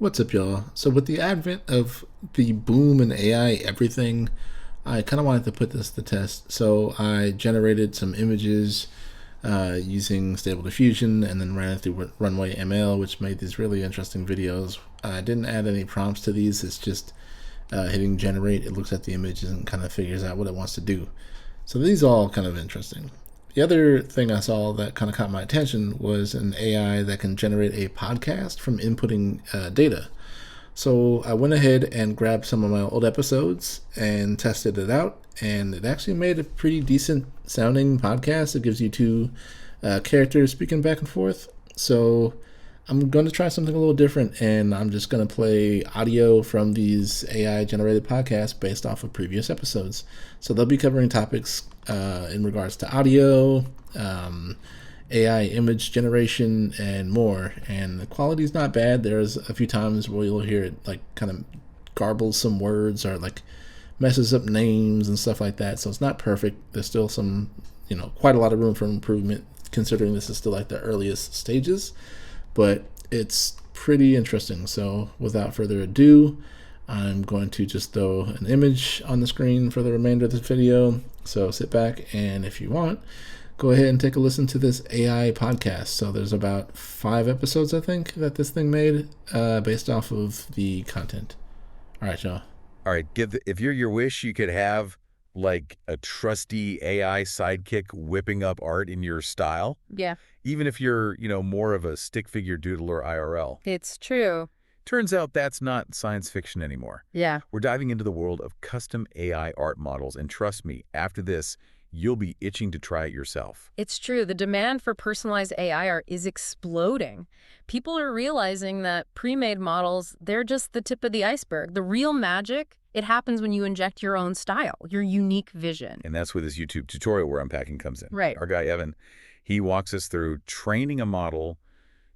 What's up, y'all? So, with the advent of the boom in AI everything, I kind of wanted to put this to test. So, I generated some images using Stable Diffusion and then ran it through Runway ML, which made these really interesting videos. I didn't add any prompts to these, it's just hitting generate. It looks at the images and kind of figures out what it wants to do. So, these are all kind of interesting. The other thing I saw that kind of caught my attention was an AI that can generate a podcast from inputting data. So I went ahead and grabbed some of my old episodes and tested it out, and it actually made a pretty decent sounding podcast. It gives you two characters speaking back and forth. So I'm going to try something a little different, and I'm just going to play audio from these AI generated podcasts based off of previous episodes. So they'll be covering topics in regards to audio, AI image generation, and more. And the quality's not bad. There's a few times where you'll hear it like kind of garbles some words or like messes up names and stuff like that. So it's not perfect. There's still some, quite a lot of room for improvement considering this is still like the earliest stages, but it's pretty interesting. So without further ado, I'm going to just throw an image on the screen for the remainder of this video. So sit back, and if you want, go ahead and take a listen to this AI podcast. So there's about 5 episodes, I think, that this thing made based off of the content. All right, y'all. All right, if you're your wish, you could have like a trusty AI sidekick whipping up art in your style. Yeah, Even if you're, more of a stick figure doodler IRL. it's true. Turns out that's not science fiction anymore. Yeah. We're diving into the world of custom AI art models, and trust me, after this, you'll be itching to try it yourself. It's true. The demand for personalized AI art is exploding. People are realizing that pre-made models, they're just the tip of the iceberg. The real magic, it happens when you inject your own style, your unique vision. And that's where this YouTube tutorial we're unpacking comes in. Right. Our guy, Evan, he walks us through training a model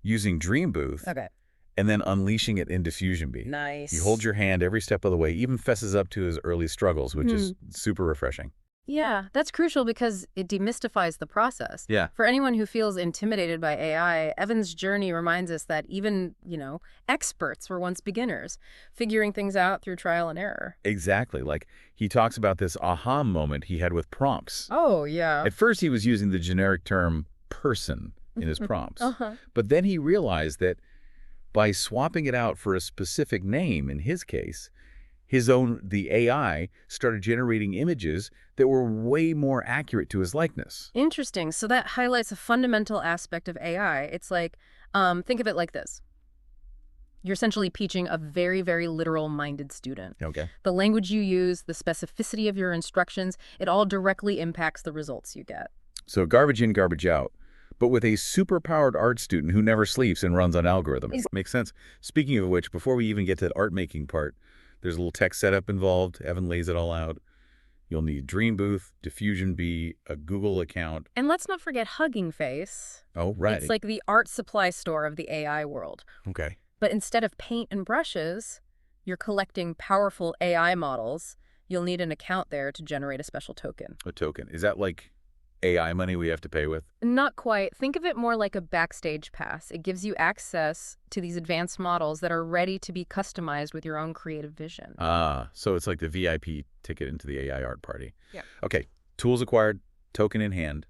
using Dream Booth Okay. and then unleashing it in Diffusion B. Nice. He holds your hand every step of the way, even fesses up to his early struggles, which is super refreshing. Yeah, that's crucial because it demystifies the process. Yeah. For anyone who feels intimidated by AI, Evan's journey reminds us that even, experts were once beginners, figuring things out through trial and error. Exactly. Like, he talks about this aha moment he had with prompts. Oh, yeah. At first, he was using the generic term person in his prompts. But then he realized that by swapping it out for a specific name, in his case, the AI started generating images that were way more accurate to his likeness. Interesting. So that highlights a fundamental aspect of AI. It's like, think of it like this. You're essentially teaching a very, very literal-minded student. Okay. The language you use, the specificity of your instructions, it all directly impacts the results you get. So garbage in, garbage out. But with a super-powered art student who never sleeps and runs on algorithms. Makes sense. Speaking of which, before we even get to the art-making part, there's a little tech setup involved. Evan lays it all out. You'll need Dream Booth, Diffusion B, a Google account. And let's not forget Hugging Face. Oh, right. It's like the art supply store of the AI world. Okay. But instead of paint and brushes, you're collecting powerful AI models. You'll need an account there to generate a special token. A token. Is that like AI money we have to pay with? Not quite. Think of it more like a backstage pass. It gives you access to these advanced models that are ready to be customized with your own creative vision. Ah, so it's like the VIP ticket into the AI art party. Yeah. Okay, tools acquired, token in hand.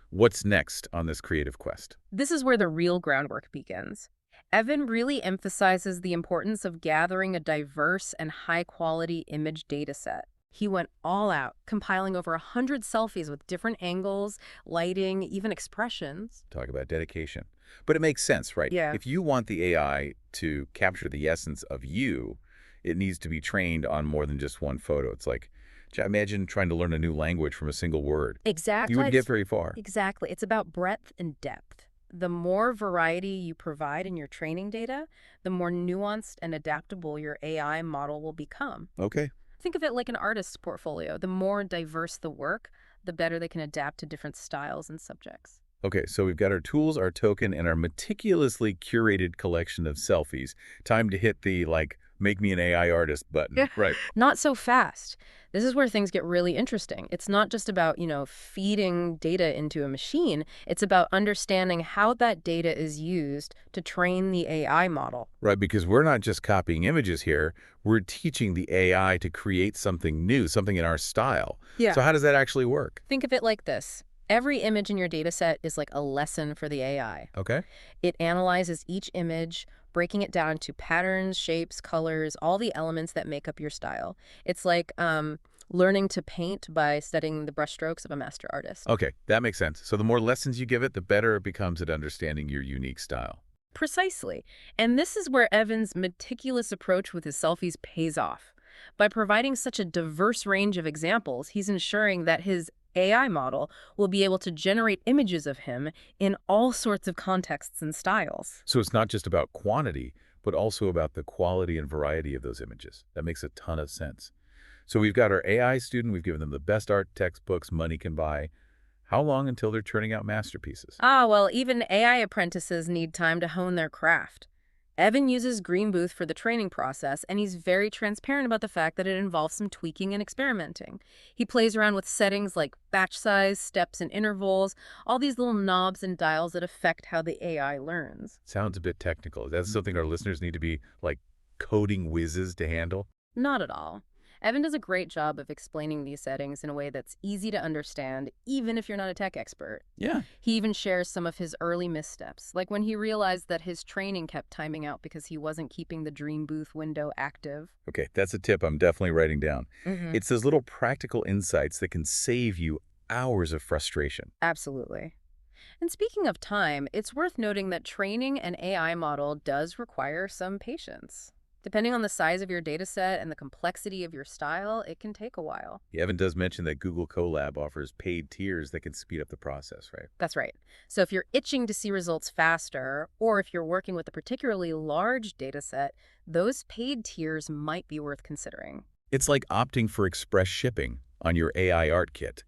What's next on this creative quest? This is where the real groundwork begins. Evan really emphasizes the importance of gathering a diverse and high-quality image data set. He went all out, compiling over 100 selfies with different angles, lighting, even expressions. Talk about dedication. But it makes sense, right? Yeah. If you want the AI to capture the essence of you, it needs to be trained on more than just one photo. It's like, imagine trying to learn a new language from a single word. Exactly. You wouldn't get very far. Exactly. It's about breadth and depth. The more variety you provide in your training data, the more nuanced and adaptable your AI model will become. Okay. Think of it like an artist's portfolio. The more diverse the work, the better they can adapt to different styles and subjects. Okay, so we've got our tools, our token, and our meticulously curated collection of selfies. Time to hit the, make me an AI artist button. Right. Not so fast. This is where things get really interesting. It's not just about, feeding data into a machine. It's about understanding how that data is used to train the AI model. Right, because we're not just copying images here. We're teaching the AI to create something new, something in our style. Yeah. So how does that actually work? Think of it like this. Every image in your data set is like a lesson for the AI. Okay. It analyzes each image, breaking it down to patterns, shapes, colors, all the elements that make up your style. It's like learning to paint by studying the brushstrokes of a master artist. Okay, that makes sense. So the more lessons you give it, the better it becomes at understanding your unique style. Precisely. And this is where Evan's meticulous approach with his selfies pays off. By providing such a diverse range of examples, he's ensuring that his AI model will be able to generate images of him in all sorts of contexts and styles. So it's not just about quantity, but also about the quality and variety of those images. That makes a ton of sense. So we've got our AI student, we've given them the best art textbooks money can buy. How long until they're turning out masterpieces? Well, even AI apprentices need time to hone their craft. Evan uses Green Booth for the training process, and he's very transparent about the fact that it involves some tweaking and experimenting. He plays around with settings like batch size, steps, and intervals, all these little knobs and dials that affect how the AI learns. Sounds a bit technical. That's something our listeners need to be, like, coding whizzes to handle? Not at all. Evan does a great job of explaining these settings in a way that's easy to understand, even if you're not a tech expert. Yeah. He even shares some of his early missteps, like when he realized that his training kept timing out because he wasn't keeping the Dream Booth window active. Okay, that's a tip I'm definitely writing down. Mm-hmm. It's those little practical insights that can save you hours of frustration. Absolutely. And speaking of time, it's worth noting that training an AI model does require some patience. Depending on the size of your data set and the complexity of your style, it can take a while. Evan does mention that Google Colab offers paid tiers that can speed up the process, right? That's right. So if you're itching to see results faster, or if you're working with a particularly large data set, those paid tiers might be worth considering. It's like opting for express shipping on your AI art kit.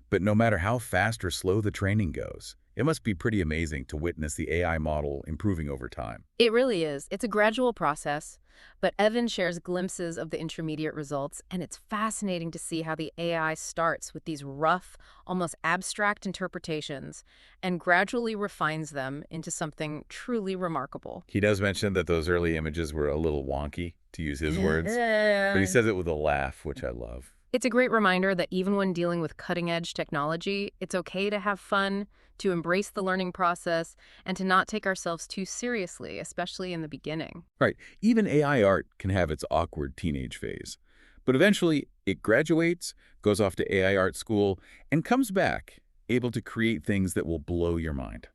But no matter how fast or slow the training goes, it must be pretty amazing to witness the AI model improving over time. It really is. It's a gradual process, but Evan shares glimpses of the intermediate results, and it's fascinating to see how the AI starts with these rough, almost abstract interpretations and gradually refines them into something truly remarkable. He does mention that those early images were a little wonky, to use his words, but he says it with a laugh, which I love. It's a great reminder that even when dealing with cutting-edge technology, it's okay to have fun, to embrace the learning process, and to not take ourselves too seriously, especially in the beginning. Right. Even AI art can have its awkward teenage phase. But eventually, it graduates, goes off to AI art school, and comes back, able to create things that will blow your mind.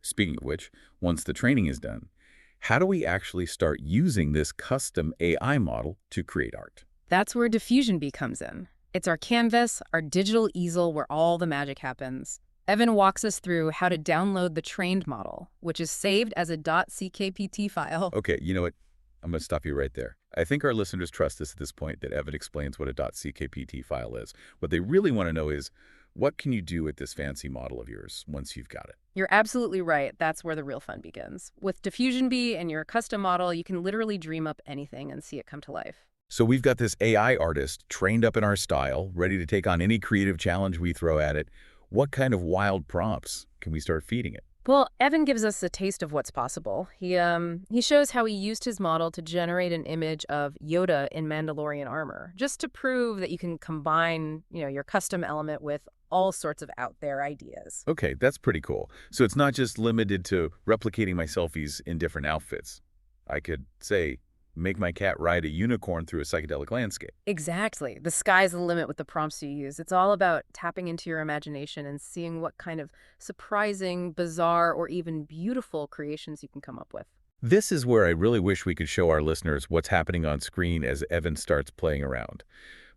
Speaking of which, once the training is done, how do we actually start using this custom AI model to create art? That's where Diffusion Bee comes in. It's our canvas, our digital easel where all the magic happens. Evan walks us through how to download the trained model, which is saved as a .ckpt file. Okay, you know what? I'm going to stop you right there. I think our listeners trust us at this point that Evan explains what a .ckpt file is. What they really want to know is, what can you do with this fancy model of yours once you've got it? You're absolutely right. That's where the real fun begins. With Diffusion Bee and your custom model, you can literally dream up anything and see it come to life. So we've got this AI artist trained up in our style, ready to take on any creative challenge we throw at it. What kind of wild prompts can we start feeding it? Well, Evan gives us a taste of what's possible. He shows how he used his model to generate an image of Yoda in Mandalorian armor, just to prove that you can combine, your custom element with all sorts of out there ideas. Okay, that's pretty cool. So it's not just limited to replicating my selfies in different outfits. I could, say, make my cat ride a unicorn through a psychedelic landscape. Exactly. The sky's the limit with the prompts you use. It's all about tapping into your imagination and seeing what kind of surprising, bizarre, or even beautiful creations you can come up with. This is where I really wish we could show our listeners what's happening on screen as Evan starts playing around.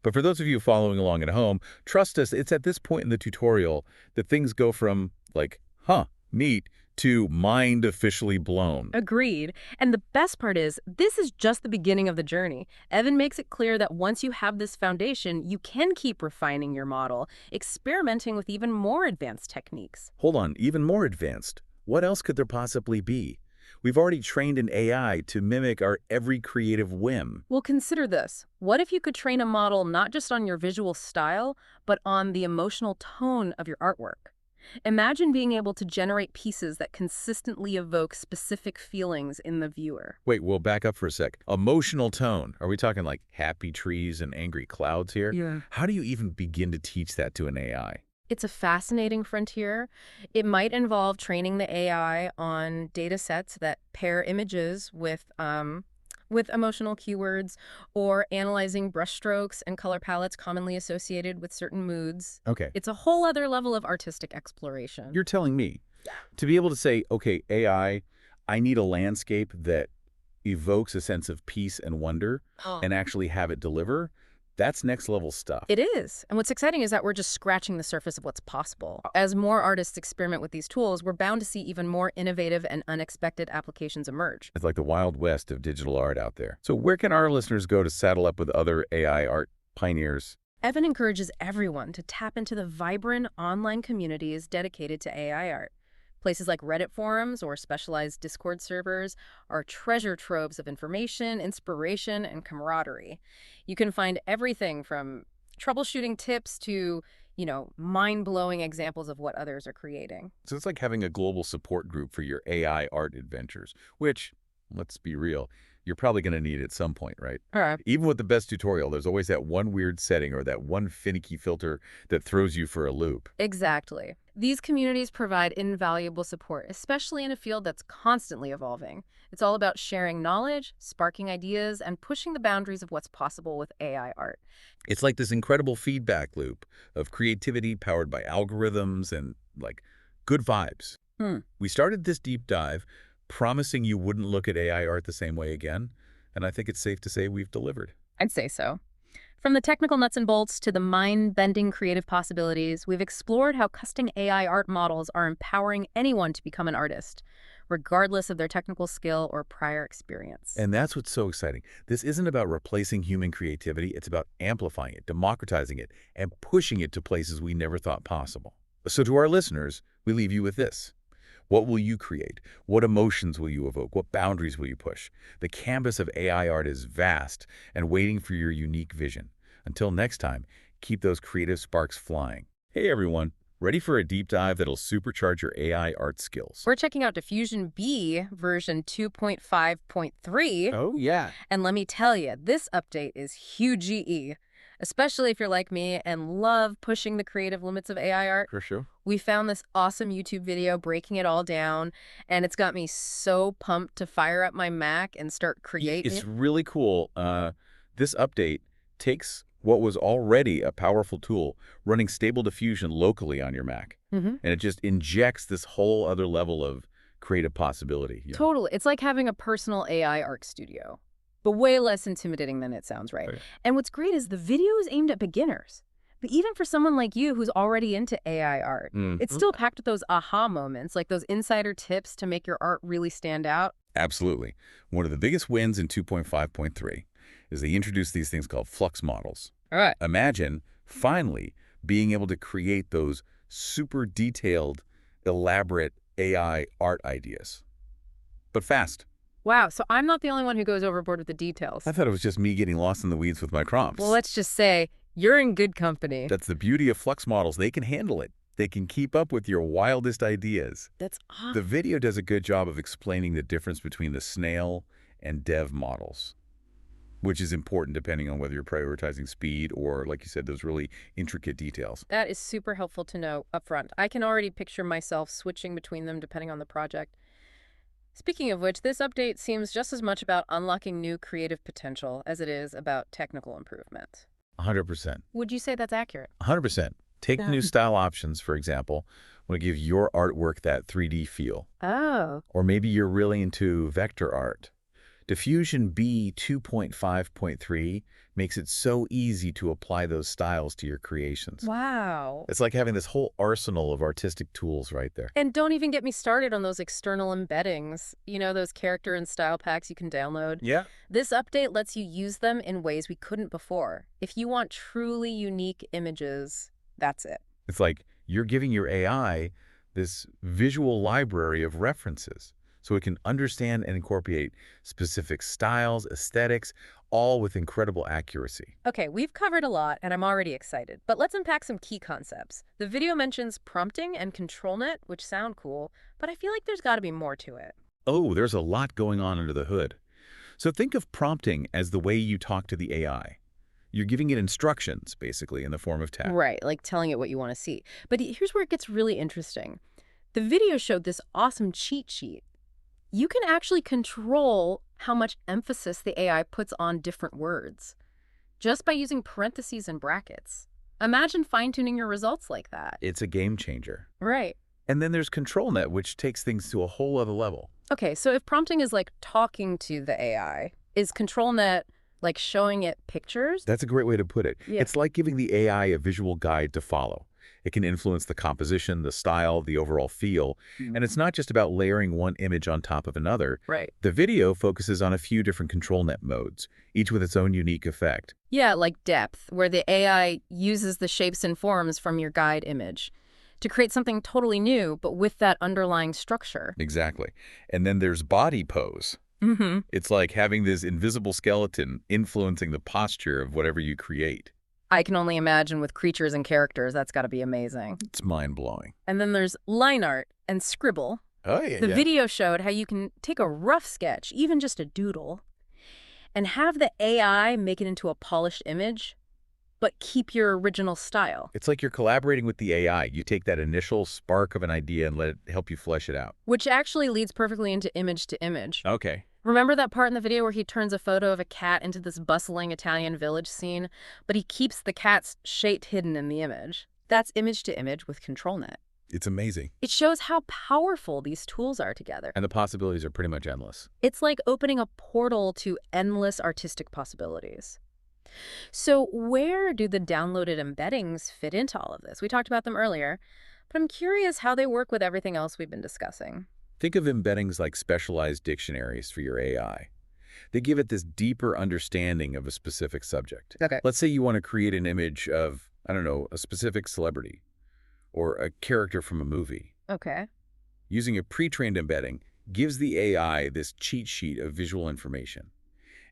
But for those of you following along at home, trust us, it's at this point in the tutorial that things go from, like, huh, neat, to mind officially blown. Agreed. And the best part is, this is just the beginning of the journey. Evan makes it clear that once you have this foundation, you can keep refining your model, experimenting with even more advanced techniques. Hold on, even more advanced. What else could there possibly be? We've already trained an AI to mimic our every creative whim. Well, consider this. What if you could train a model not just on your visual style, but on the emotional tone of your artwork? Imagine being able to generate pieces that consistently evoke specific feelings in the viewer. Wait, we'll back up for a sec. Emotional tone. Are we talking like happy trees and angry clouds here? Yeah. How do you even begin to teach that to an AI? It's a fascinating frontier. It might involve training the AI on data sets that pair images with emotional keywords, or analyzing brushstrokes and color palettes commonly associated with certain moods. Okay. It's a whole other level of artistic exploration. You're telling me to be able to say, okay, AI, I need a landscape that evokes a sense of peace and wonder Oh. and actually have it deliver, that's next level stuff. It is. And what's exciting is that we're just scratching the surface of what's possible. As more artists experiment with these tools, we're bound to see even more innovative and unexpected applications emerge. It's like the wild west of digital art out there. So where can our listeners go to saddle up with other AI art pioneers? Evan encourages everyone to tap into the vibrant online communities dedicated to AI art. Places like Reddit forums or specialized Discord servers are treasure troves of information, inspiration, and camaraderie. You can find everything from troubleshooting tips to, mind-blowing examples of what others are creating. So it's like having a global support group for your AI art adventures, which, let's be real, you're probably going to need at some point, right? All right. Even with the best tutorial, there's always that one weird setting or that one finicky filter that throws you for a loop. Exactly. These communities provide invaluable support, especially in a field that's constantly evolving. It's all about sharing knowledge, sparking ideas, and pushing the boundaries of what's possible with AI art. It's like this incredible feedback loop of creativity powered by algorithms and, like, good vibes. We started this deep dive promising you wouldn't look at AI art the same way again, and I think it's safe to say we've delivered. I'd say so. From the technical nuts and bolts to the mind-bending creative possibilities, we've explored how custom AI art models are empowering anyone to become an artist, regardless of their technical skill or prior experience. And that's what's so exciting. This isn't about replacing human creativity. It's about amplifying it, democratizing it, and pushing it to places we never thought possible. So to our listeners, we leave you with this. What will you create? What emotions will you evoke? What boundaries will you push? The canvas of AI art is vast and waiting for your unique vision. Until next time, keep those creative sparks flying. Hey everyone, ready for a deep dive that'll supercharge your AI art skills? We're checking out Diffusion B version 2.5.3. Oh yeah. And let me tell you, this update is huge, especially if you're like me and love pushing the creative limits of AI art. For sure. We found this awesome YouTube video breaking it all down, and it's got me so pumped to fire up my Mac and start creating. It's really cool. This update takes what was already a powerful tool running Stable Diffusion locally on your Mac, and it just injects this whole other level of creative possibility. Yeah. Totally. It's like having a personal AI art studio, but way less intimidating than it sounds, right? Right. And what's great is the video is aimed at beginners. But even for someone like you who's already into AI art, it's still packed with those aha moments, like those insider tips to make your art really stand out. Absolutely. One of the biggest wins in 2.5.3 is they introduced these things called flux models. All right. Imagine, finally, being able to create those super detailed, elaborate AI art ideas. But fast. Wow, so I'm not the only one who goes overboard with the details. I thought it was just me getting lost in the weeds with my prompts. Well, let's just say you're in good company. That's the beauty of flux models. They can handle it. They can keep up with your wildest ideas. That's awesome. The video does a good job of explaining the difference between the snail and dev models, which is important depending on whether you're prioritizing speed or, like you said, those really intricate details. That is super helpful to know up front. I can already picture myself switching between them depending on the project. Speaking of which, this update seems just as much about unlocking new creative potential as it is about technical improvement. 100%. Would you say that's accurate? 100%. Take new style options, for example, want to give your artwork that 3D feel. Oh. Or maybe you're really into vector art. Diffusion B 2.5.3 makes it so easy to apply those styles to your creations. Wow. It's like having this whole arsenal of artistic tools right there. And don't even get me started on those external embeddings, those character and style packs you can download. Yeah. This update lets you use them in ways we couldn't before. If you want truly unique images, that's it. It's like you're giving your AI this visual library of references. so it can understand and incorporate specific styles, aesthetics, all with incredible accuracy. Okay, we've covered a lot, and I'm already excited. But let's unpack some key concepts. The video mentions prompting and ControlNet, which sound cool, but I feel like there's got to be more to it. Oh, there's a lot going on under the hood. So think of prompting as the way you talk to the AI. You're giving it instructions, basically, in the form of text. Right, like telling it what you want to see. But here's where it gets really interesting. The video showed this awesome cheat sheet. You can actually control how much emphasis the AI puts on different words just by using parentheses and brackets. Imagine fine-tuning your results like that. It's a game changer. Right. And then there's ControlNet, which takes things to a whole other level. Okay, so if prompting is like talking to the AI, is ControlNet like showing it pictures? That's a great way to put it. Yeah. It's like giving the AI a visual guide to follow. It can influence the composition, the style, the overall feel. And it's not just about layering one image on top of another. Right. The video focuses on a few different ControlNet modes, each with its own unique effect. Yeah, like depth, where the AI uses the shapes and forms from your guide image to create something totally new, but with that underlying structure. Exactly. And then there's body pose. Mm-hmm. It's like having this invisible skeleton influencing the posture of whatever you create. I can only imagine with creatures and characters, that's got to be amazing. It's mind-blowing. And then there's line art and scribble. Oh, yeah. The video showed how you can take a rough sketch, even just a doodle, and have the AI make it into a polished image, but keep your original style. It's like you're collaborating with the AI. You take that initial spark of an idea and let it help you flesh it out. Which actually leads perfectly into image to image. Okay. Remember that part in the video where he turns a photo of a cat into this bustling Italian village scene, but he keeps the cat's shape hidden in the image? That's image to image with ControlNet. It's amazing. It shows how powerful these tools are together. And the possibilities are pretty much endless. It's like opening a portal to endless artistic possibilities. So where do the downloaded embeddings fit into all of this? We talked about them earlier, but I'm curious how they work with everything else we've been discussing. Think of embeddings like specialized dictionaries for your AI. They give it this deeper understanding of a specific subject. Okay. Let's say you want to create an image of, I don't know, a specific celebrity or a character from a movie. Okay. Using a pre-trained embedding gives the AI this cheat sheet of visual information,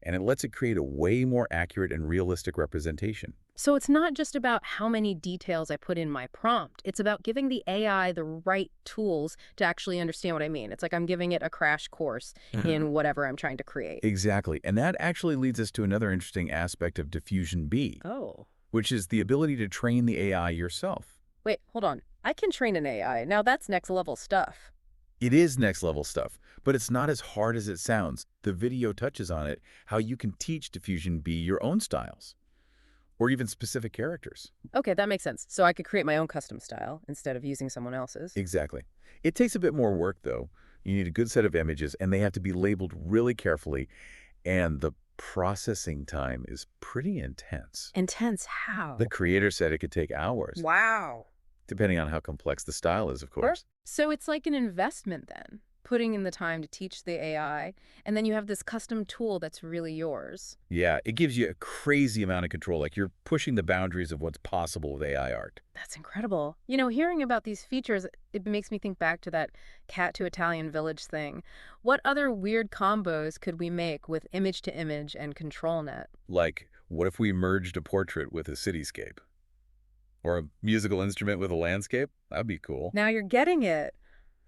and it lets it create a way more accurate and realistic representation. So it's not just about how many details I put in my prompt. It's about giving the AI the right tools to actually understand what I mean. It's like I'm giving it a crash course in whatever I'm trying to create. Exactly. And that actually leads us to another interesting aspect of Diffusion B, Oh. which is the ability to train the AI yourself. Wait, hold on. I can train an AI. Now that's next level stuff. It is next level stuff, but it's not as hard as it sounds. The video touches on it, how you can teach Diffusion B your own styles, or even specific characters. Okay, that makes sense. So I could create my own custom style instead of using someone else's. Exactly. It takes a bit more work, though. You need a good set of images, and they have to be labeled really carefully, and the processing time is pretty intense. Intense how? The creator said it could take hours, Wow. depending on how complex the style is, of course. So it's like an investment then, putting in the time to teach the AI, and then you have this custom tool that's really yours. Yeah, it gives you a crazy amount of control, like you're pushing the boundaries of what's possible with AI art. That's incredible. You know, hearing about these features, it makes me think back to that cat to Italian village thing. What other weird combos could we make with image to image and ControlNet? Like, what if we merged a portrait with a cityscape? Or a musical instrument with a landscape? That'd be cool. Now you're getting it.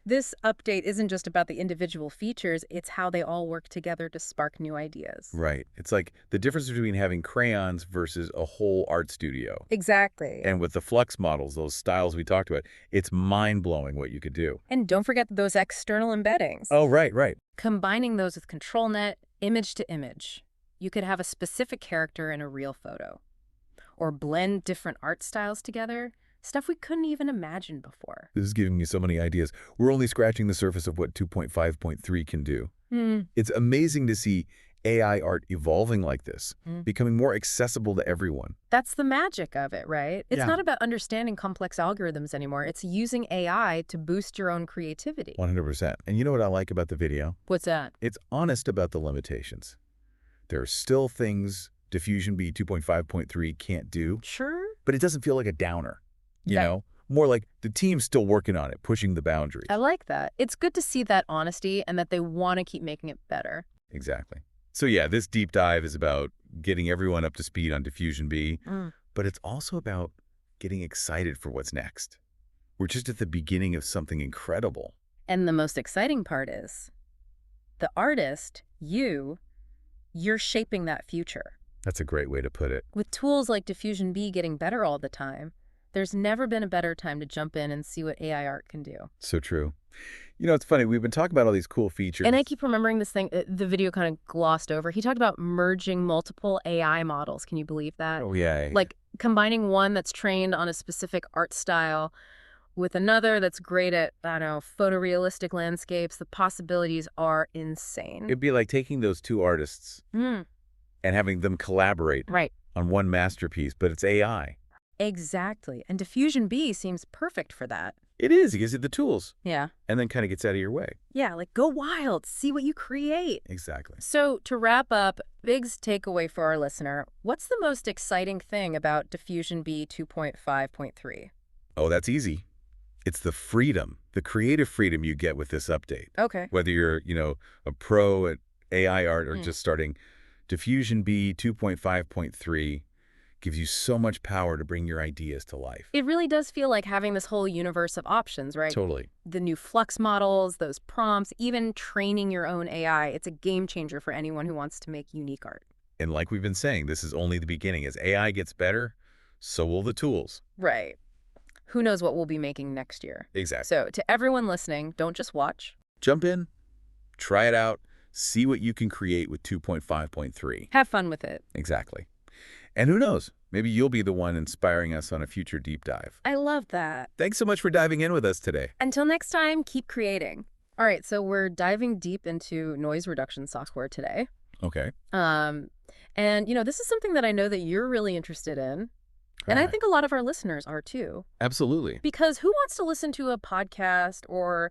This update isn't just about the individual features, it's how they all work together to spark new ideas. Right. It's like the difference between having crayons versus a whole art studio. Exactly. And with the flux models, those styles we talked about, it's mind-blowing what you could do. And don't forget those external embeddings. Oh, right. Combining those with ControlNet, image to image, you could have a specific character in a real photo. Or blend different art styles together, stuff we couldn't even imagine before. This is giving me so many ideas. We're only scratching the surface of what 2.5.3 can do. It's amazing to see AI art evolving like this, becoming more accessible to everyone. That's the magic of it, right? It's Yeah. not about understanding complex algorithms anymore. It's using AI to boost your own creativity. 100%. And you know what I like about the video? What's that? It's honest about the limitations. There are still things Diffusion B 2.5.3 can't do, Sure. but it doesn't feel like a downer. You Yeah. know, More like the team's still working on it, pushing the boundaries. I like that. It's good to see that honesty and that they want to keep making it better. Exactly. So yeah, this deep dive is about getting everyone up to speed on Diffusion B, but it's also about getting excited for what's next. We're just at the beginning of something incredible. And the most exciting part is the artist, you're shaping that future. That's a great way to put it. With tools like Diffusion B getting better all the time, there's never been a better time to jump in and see what AI art can do. So true. You know, it's funny. We've been talking about all these cool features. And I keep remembering this thing, the video kind of glossed over. He talked about merging multiple AI models. Can you believe that? Oh, yeah. Like combining one that's trained on a specific art style with another that's great at, I don't know, photorealistic landscapes. The possibilities are insane. It'd be like taking those two artists and having them collaborate on one masterpiece, but it's AI. Exactly. And Diffusion B seems perfect for that. It is. It gives you the tools. Yeah. And then kind of gets out of your way. Yeah, like go wild. See what you create. Exactly. So to wrap up, Big's takeaway for our listener, what's the most exciting thing about Diffusion B 2.5.3? Oh, that's easy. It's the freedom, the creative freedom you get with this update. Okay. Whether you're, a pro at AI art or just starting, Diffusion B 2.5.3 gives you so much power to bring your ideas to life. It really does feel like having this whole universe of options, right? Totally. The new flux models, those prompts, even training your own AI. It's a game changer for anyone who wants to make unique art. And like we've been saying, this is only the beginning. As AI gets better, so will the tools. Right. Who knows what we'll be making next year. Exactly. So to everyone listening, don't just watch. Jump in, try it out, see what you can create with 2.5.3. Have fun with it. Exactly. And who knows, maybe you'll be the one inspiring us on a future deep dive. I love that. Thanks so much for diving in with us today. Until next time, keep creating. All right, so we're diving deep into noise reduction software today. Okay. And, this is something that I know that you're really interested in. And I think a lot of our listeners are too. Absolutely. Because who wants to listen to a podcast or,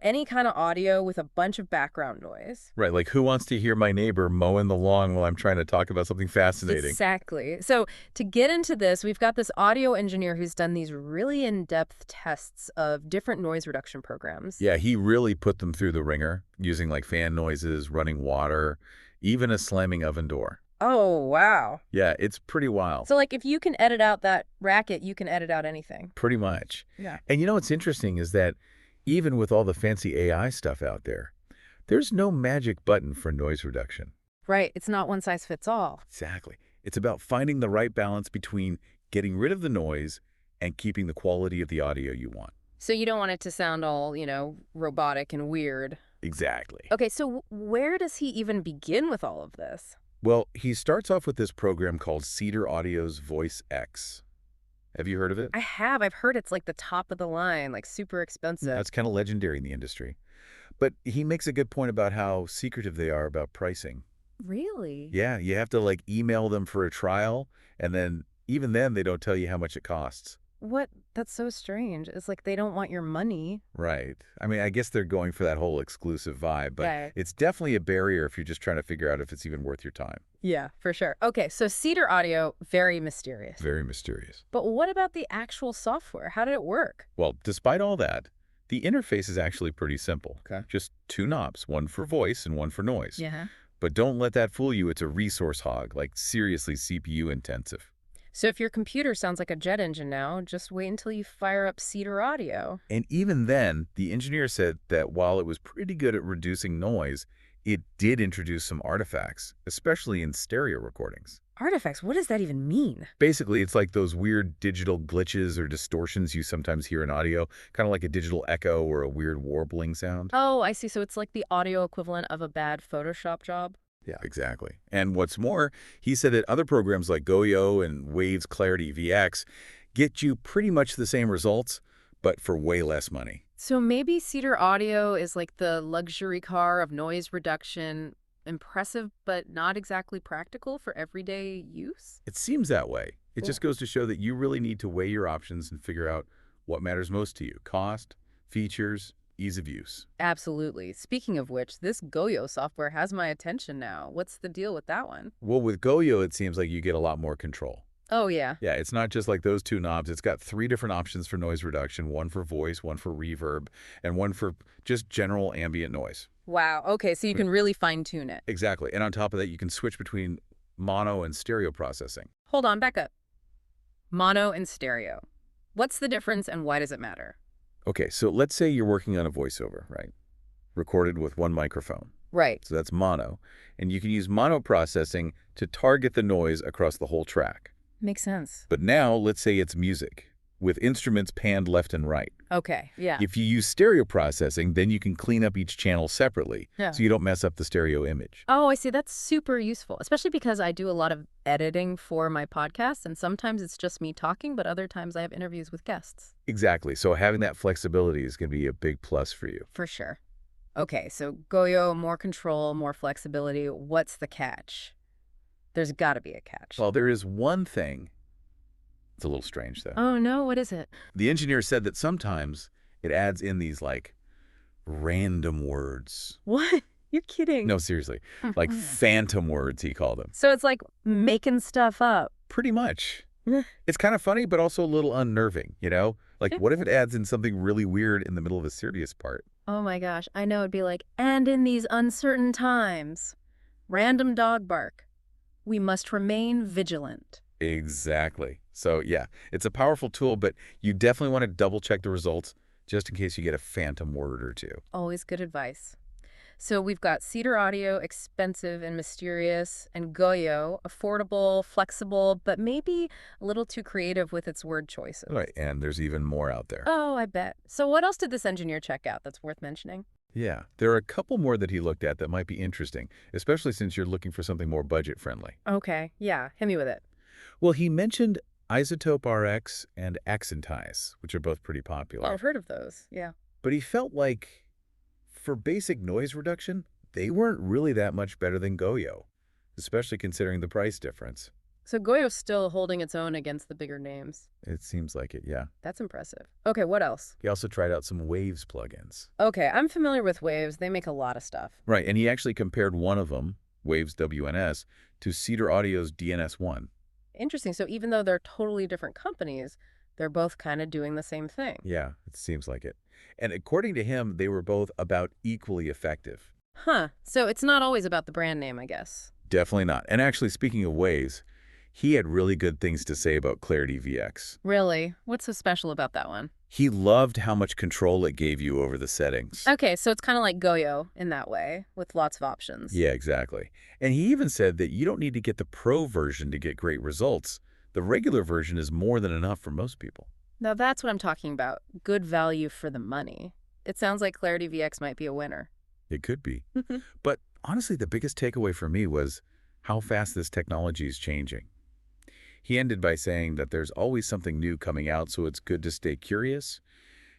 any kind of audio with a bunch of background noise? Right, like who wants to hear my neighbor mowing the lawn while I'm trying to talk about something fascinating? Exactly. So to get into this, we've got this audio engineer who's done these really in-depth tests of different noise reduction programs. Yeah, he really put them through the ringer, using like fan noises, running water, even a slamming oven door. Oh, wow. Yeah, it's pretty wild. So, if you can edit out that racket, you can edit out anything. Pretty much. Yeah. And what's interesting is that even with all the fancy AI stuff out there, there's no magic button for noise reduction. Right. It's not one size fits all. Exactly. It's about finding the right balance between getting rid of the noise and keeping the quality of the audio you want. So you don't want it to sound all, robotic and weird. Exactly. Okay, so where does he even begin with all of this? Well, he starts off with this program called Cedar Audio's Voice X. Have you heard of it? I have. I've heard it's like the top of the line, like super expensive. That's kind of legendary in the industry. But he makes a good point about how secretive they are about pricing. Really? Yeah, you have to email them for a trial, and then even then they don't tell you how much it costs. What? That's so strange. It's like they don't want your money. Right. I mean, I guess they're going for that whole exclusive vibe, but Yeah. It's definitely a barrier if you're just trying to figure out if it's even worth your time. Yeah, for sure. Okay, so Cedar Audio, very mysterious. Very mysterious. But what about the actual software? How did it work? Well, despite all that, the interface is actually pretty simple. Okay. Just two knobs, one for voice and one for noise. Yeah. But don't let that fool you. It's a resource hog, seriously CPU intensive. So if your computer sounds like a jet engine now, just wait until you fire up Cedar Audio. And even then, the engineer said that while it was pretty good at reducing noise, it did introduce some artifacts, especially in stereo recordings. Artifacts? What does that even mean? Basically, it's like those weird digital glitches or distortions you sometimes hear in audio, kind of like a digital echo or a weird warbling sound. Oh, I see. So it's like the audio equivalent of a bad Photoshop job? Yeah, exactly. And what's more, he said that other programs like Goyo and Waves Clarity VX get you pretty much the same results, but for way less money. So maybe Cedar Audio is like the luxury car of noise reduction, impressive but not exactly practical for everyday use? It seems that way. It Cool. just goes to show that you really need to weigh your options and figure out what matters most to you. Cost, features, ease of use. Absolutely. Speaking of which, this Goyo software has my attention now. What's the deal with that one? Well, with Goyo, it seems like you get a lot more control. Oh, yeah. Yeah, it's not just like those two knobs. It's got 3 different options for noise reduction, one for voice, one for reverb, and one for just general ambient noise. Wow. Okay, so you can really fine-tune it. Exactly. And on top of that, you can switch between mono and stereo processing. Hold on, back up. Mono and stereo. What's the difference and why does it matter? Okay, so let's say you're working on a voiceover, right? Recorded with one microphone. Right. So that's mono. And you can use mono processing to target the noise across the whole track. Makes sense. But now, let's say it's music, with instruments panned left and right. Okay, yeah. If you use stereo processing, then you can clean up each channel separately, Yeah. so you don't mess up the stereo image. Oh, I see. That's super useful, especially because I do a lot of editing for my podcast, and sometimes it's just me talking, but other times I have interviews with guests. Exactly. So having that flexibility is going to be a big plus for you. For sure. Okay, so Goyo, more control, more flexibility. What's the catch? There's got to be a catch. Well, there is one thing. It's a little strange, though. Oh, no, what is it? The engineer said that sometimes it adds in these, like, random words. What? You're kidding. No, seriously. Like phantom words, he called them. So it's like making stuff up. Pretty much. It's kind of funny, but also a little unnerving, you know? Like, what if it adds in something really weird in the middle of a serious part? Oh my gosh, I know it'd be like, and in these uncertain times, random dog bark. We must remain vigilant. Exactly. So, yeah, it's a powerful tool, but you definitely want to double-check the results just in case you get a phantom word or two. Always good advice. So we've got Cedar Audio, expensive and mysterious, and Goyo, affordable, flexible, but maybe a little too creative with its word choices. Right, and there's even more out there. Oh, I bet. So what else did this engineer check out that's worth mentioning? Yeah, there are a couple more that he looked at that might be interesting, especially since you're looking for something more budget-friendly. Okay, yeah, hit me with it. Well, he mentioned Isotope RX and Accentize, which are both pretty popular. I've heard of those, yeah. But he felt like, for basic noise reduction, they weren't really that much better than Goyo, especially considering the price difference. So Goyo's still holding its own against the bigger names. It seems like it, yeah. That's impressive. Okay, what else? He also tried out some Waves plugins. Okay, I'm familiar with Waves. They make a lot of stuff. Right, and he actually compared one of them, Waves WNS, to Cedar Audio's DNS1. Interesting. So even though they're totally different companies, they're both kind of doing the same thing. Yeah, it seems like it. And according to him, they were both about equally effective. Huh. So it's not always about the brand name, I guess. Definitely not. And actually, speaking of Waves, he had really good things to say about Clarity VX. Really? What's so special about that one? He loved how much control it gave you over the settings. Okay, so it's kind of like Goyo in that way, with lots of options. Yeah, exactly. And he even said that you don't need to get the pro version to get great results. The regular version is more than enough for most people. Now that's what I'm talking about. Good value for the money. It sounds like Clarity VX might be a winner. It could be. But honestly, the biggest takeaway for me was how fast this technology is changing. He ended by saying that there's always something new coming out, so it's good to stay curious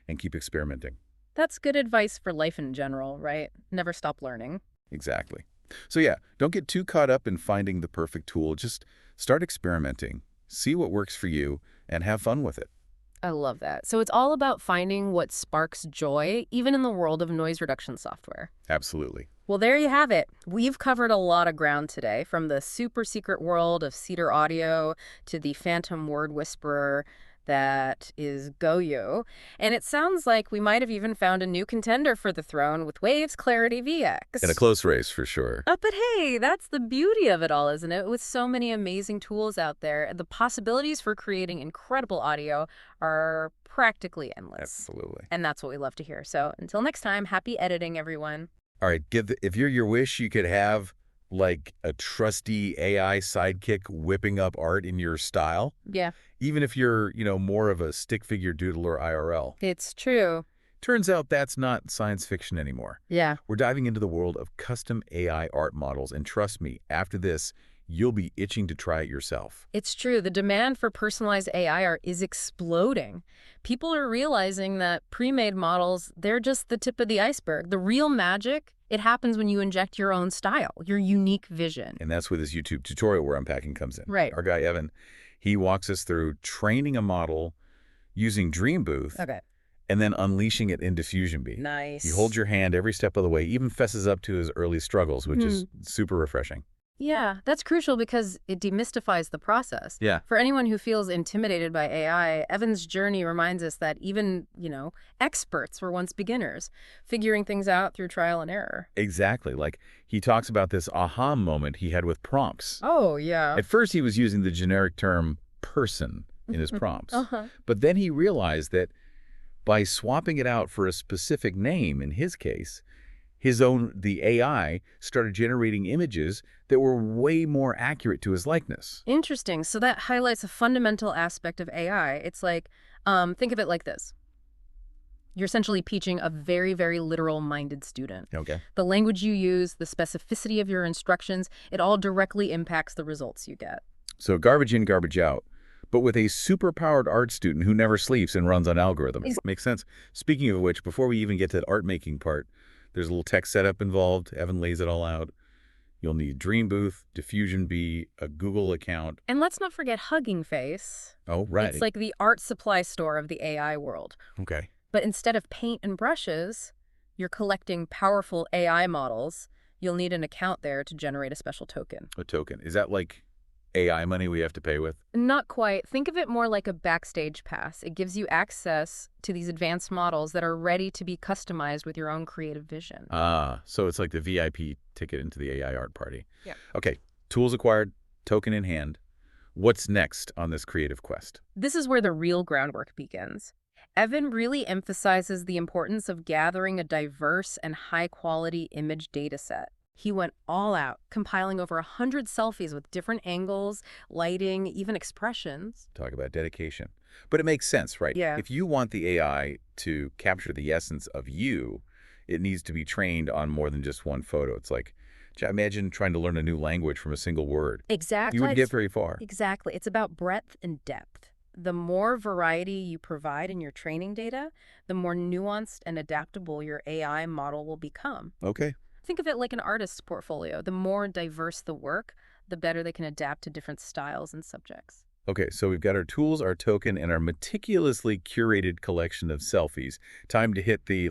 and keep experimenting. That's good advice for life in general, right? Never stop learning. Exactly. So yeah, don't get too caught up in finding the perfect tool. Just start experimenting, see what works for you, and have fun with it. I love that. So it's all about finding what sparks joy, even in the world of noise reduction software. Absolutely. Well, there you have it. We've covered a lot of ground today, from the super secret world of Cedar Audio to the phantom word whisperer that is Goyo. And it sounds like we might have even found a new contender for the throne with Waves Clarity VX. In a close race, for sure. But hey, that's the beauty of it all, isn't it? With so many amazing tools out there, the possibilities for creating incredible audio are practically endless. Absolutely. And that's what we love to hear. So until next time, happy editing, everyone. All right, if you're your wish, you could have like a trusty AI sidekick whipping up art in your style. Yeah. Even if you're, more of a stick figure doodler IRL. It's true. Turns out that's not science fiction anymore. Yeah. We're diving into the world of custom AI art models, and trust me, after this, you'll be itching to try it yourself. It's true. The demand for personalized AI art is exploding. People are realizing that pre-made models, they're just the tip of the iceberg. The real magic, it happens when you inject your own style, your unique vision. And that's where this YouTube tutorial we're unpacking comes in. Right. Our guy, Evan, he walks us through training a model using Dream Booth. Okay. And then unleashing it in Diffusion Bee. Nice. He holds your hand every step of the way, even fesses up to his early struggles, which is super refreshing. Yeah, that's crucial because it demystifies the process. Yeah. For anyone who feels intimidated by AI, Evan's journey reminds us that even, experts were once beginners, figuring things out through trial and error. Exactly. Like, he talks about this aha moment he had with prompts. Oh, yeah. At first, he was using the generic term person in his prompts. Uh-huh. But then he realized that by swapping it out for a specific name, in his case, the AI, started generating images that were way more accurate to his likeness. Interesting. So that highlights a fundamental aspect of AI. It's like, think of it like this. You're essentially teaching a very, very literal-minded student. Okay. The language you use, the specificity of your instructions, it all directly impacts the results you get. So garbage in, garbage out. But with a super-powered art student who never sleeps and runs on algorithms. Makes sense. Speaking of which, before we even get to the art-making part, there's a little tech setup involved. Evan lays it all out. You'll need Dream Booth, Diffusion B, a Google account. And let's not forget Hugging Face. Oh, right. It's like the art supply store of the AI world. Okay. But instead of paint and brushes, you're collecting powerful AI models. You'll need an account there to generate a special token. A token. Is that like AI money we have to pay with? Not quite. Think of it more like a backstage pass. It gives you access to these advanced models that are ready to be customized with your own creative vision. Ah, so it's like the VIP ticket into the AI art party. Yeah. Okay, tools acquired, token in hand. What's next on this creative quest? This is where the real groundwork begins. Evan really emphasizes the importance of gathering a diverse and high-quality image data set. He went all out, compiling over 100 selfies with different angles, lighting, even expressions. Talk about dedication. But it makes sense, right? Yeah. If you want the AI to capture the essence of you, it needs to be trained on more than just one photo. It's like, imagine trying to learn a new language from a single word. Exactly. You wouldn't get very far. Exactly. It's about breadth and depth. The more variety you provide in your training data, the more nuanced and adaptable your AI model will become. Okay. Think of it like an artist's portfolio. The more diverse the work, the better they can adapt to different styles and subjects. Okay, so we've got our tools, our token, and our meticulously curated collection of selfies. Time to hit the,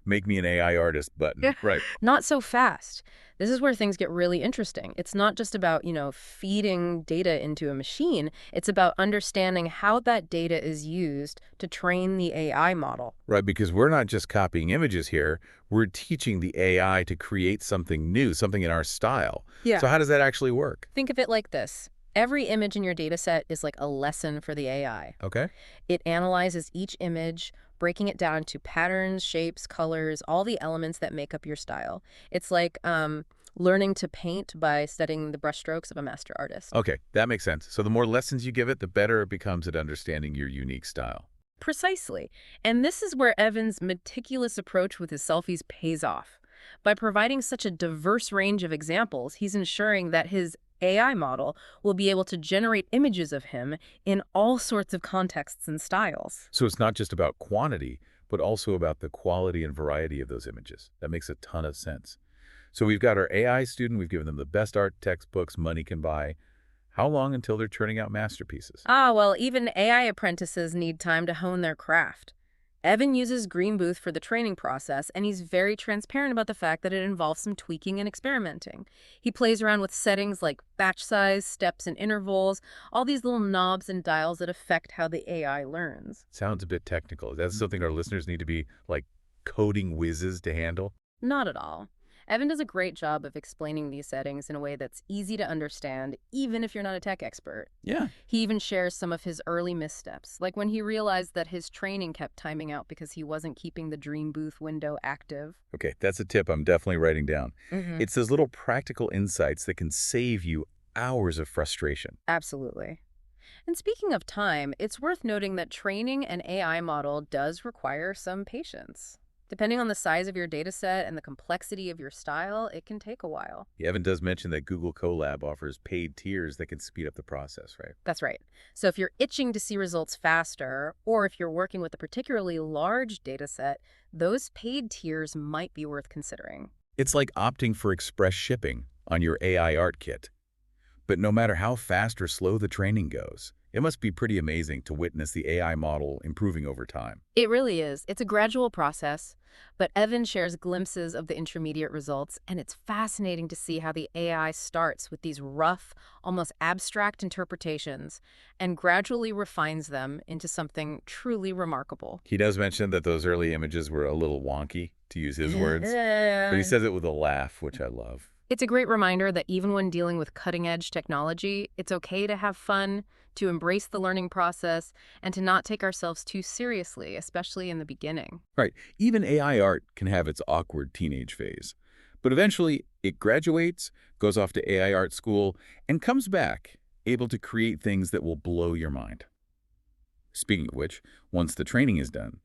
make me an AI artist button. Yeah. Right. Not so fast. This is where things get really interesting. It's not just about, feeding data into a machine. It's about understanding how that data is used to train the AI model. Right, because we're not just copying images here. We're teaching the AI to create something new, something in our style. Yeah. So how does that actually work? Think of it like this. Every image in your data set is like a lesson for the AI. Okay. It analyzes each image, breaking it down to patterns, shapes, colors, all the elements that make up your style. It's like learning to paint by studying the brushstrokes of a master artist. Okay, that makes sense. So the more lessons you give it, the better it becomes at understanding your unique style. Precisely. And this is where Evan's meticulous approach with his selfies pays off. By providing such a diverse range of examples, he's ensuring that his AI model will be able to generate images of him in all sorts of contexts and styles. So it's not just about quantity, but also about the quality and variety of those images. That makes a ton of sense. So we've got our AI student. We've given them the best art textbooks money can buy. How long until they're turning out masterpieces? Well, even AI apprentices need time to hone their craft. Evan uses Green Booth for the training process, and he's very transparent about the fact that it involves some tweaking and experimenting. He plays around with settings like batch size, steps and intervals, all these little knobs and dials that affect how the AI learns. Sounds a bit technical. Is that something our listeners need to be, coding whizzes to handle? Not at all. Evan does a great job of explaining these settings in a way that's easy to understand, even if you're not a tech expert. Yeah. He even shares some of his early missteps, like when he realized that his training kept timing out because he wasn't keeping the Dream Booth window active. Okay, that's a tip I'm definitely writing down. It's those little practical insights that can save you hours of frustration. Absolutely. And speaking of time, it's worth noting that training an AI model does require some patience. Depending on the size of your data set and the complexity of your style, it can take a while. Evan does mention that Google Colab offers paid tiers that can speed up the process, right? That's right. So if you're itching to see results faster, or if you're working with a particularly large data set, those paid tiers might be worth considering. It's like opting for express shipping on your AI art kit. But no matter how fast or slow the training goes, It must be pretty amazing to witness the AI model improving over time. It really is. It's a gradual process, but Evan shares glimpses of the intermediate results, and it's fascinating to see how the AI starts with these rough, almost abstract interpretations and gradually refines them into something truly remarkable. He does mention that those early images were a little wonky, to use his words, but he says it with a laugh, which I love. It's a great reminder that even when dealing with cutting-edge technology, it's okay to have fun, to embrace the learning process, and to not take ourselves too seriously, especially in the beginning. Right. Even AI art can have its awkward teenage phase. But eventually, it graduates, goes off to AI art school, and comes back, able to create things that will blow your mind. Speaking of which, once the training is done,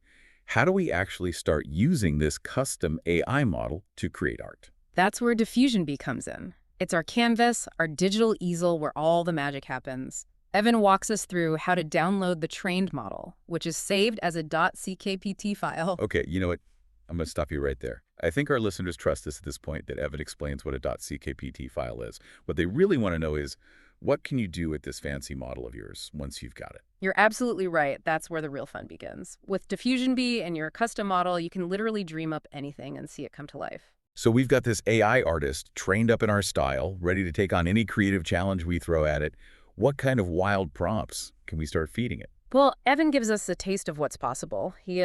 how do we actually start using this custom AI model to create art? That's where Diffusion Bee comes in. It's our canvas, our digital easel where all the magic happens. Evan walks us through how to download the trained model, which is saved as a .ckpt file. Okay, you know what? I'm going to stop you right there. I think our listeners trust us at this point that Evan explains what a .ckpt file is. What they really want to know is, what can you do with this fancy model of yours once you've got it? You're absolutely right. That's where the real fun begins. With Diffusion Bee and your custom model, you can literally dream up anything and see it come to life. So we've got this AI artist trained up in our style, ready to take on any creative challenge we throw at it. What kind of wild prompts can we start feeding it? Well, Evan gives us a taste of what's possible. He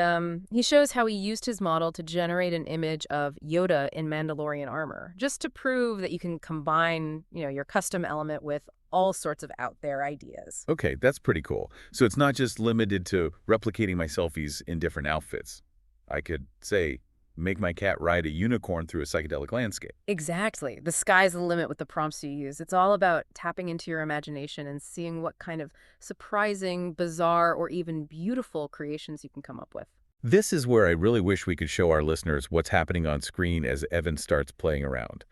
shows how he used his model to generate an image of Yoda in Mandalorian armor, just to prove that you can combine, your custom element with all sorts of out there ideas. Okay, that's pretty cool. So it's not just limited to replicating my selfies in different outfits. I could, say, make my cat ride a unicorn through a psychedelic landscape. Exactly. The sky's the limit with the prompts you use. It's all about tapping into your imagination and seeing what kind of surprising, bizarre, or even beautiful creations you can come up with. This is where I really wish we could show our listeners what's happening on screen as Evan starts playing around.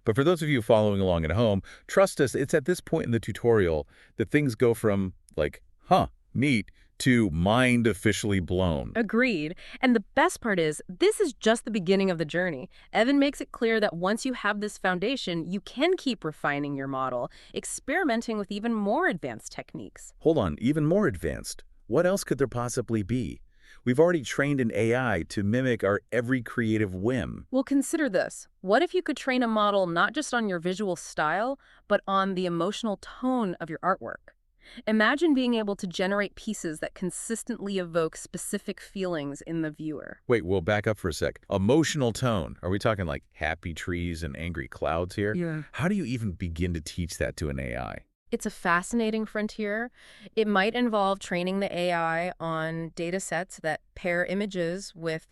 But for those of you following along at home, trust us, it's at this point in the tutorial that things go from, like, huh, neat, to mind officially blown. Agreed. And the best part is, this is just the beginning of the journey. Evan makes it clear that once you have this foundation, you can keep refining your model, experimenting with even more advanced techniques. Hold on, even more advanced. What else could there possibly be? We've already trained an AI to mimic our every creative whim. Well, consider this. What if you could train a model not just on your visual style, but on the emotional tone of your artwork? Imagine being able to generate pieces that consistently evoke specific feelings in the viewer. Wait, we'll back up for a sec. Emotional tone. Are we talking like happy trees and angry clouds here? Yeah. How do you even begin to teach that to an AI? It's a fascinating frontier. It might involve training the AI on data sets that pair images with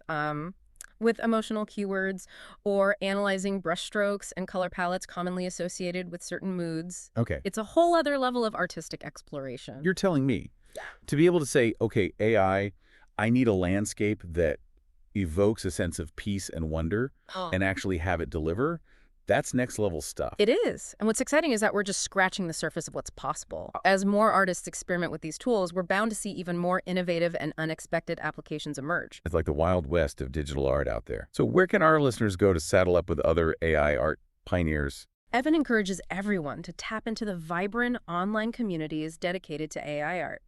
emotional keywords, or analyzing brushstrokes and color palettes commonly associated with certain moods. Okay. It's a whole other level of artistic exploration. You're telling me to be able to say, okay, AI, I need a landscape that evokes a sense of peace and wonder and actually have it deliver. That's next level stuff. It is. And what's exciting is that we're just scratching the surface of what's possible. As more artists experiment with these tools, we're bound to see even more innovative and unexpected applications emerge. It's like the Wild West of digital art out there. So where can our listeners go to saddle up with other AI art pioneers? Evan encourages everyone to tap into the vibrant online communities dedicated to AI art.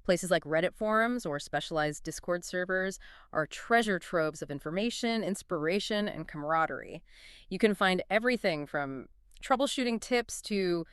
Places like Reddit forums or specialized Discord servers are treasure troves of information, inspiration, and camaraderie. You can find everything from troubleshooting tips to,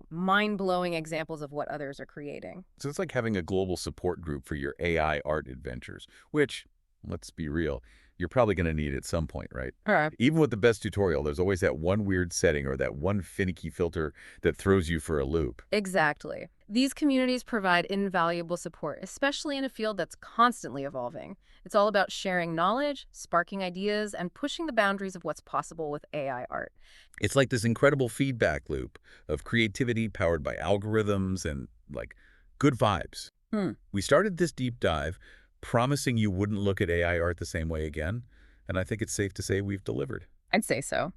mind-blowing examples of what others are creating. So it's like having a global support group for your AI art adventures, which, let's be real, you're probably going to need at some point, right? All right. Even with the best tutorial, there's always that one weird setting or that one finicky filter that throws you for a loop. Exactly. These communities provide invaluable support, especially in a field that's constantly evolving. It's all about sharing knowledge, sparking ideas, and pushing the boundaries of what's possible with AI art. It's like this incredible feedback loop of creativity powered by algorithms and, like, good vibes. We started this deep dive promising you wouldn't look at AI art the same way again, and I think it's safe to say we've delivered. I'd say so.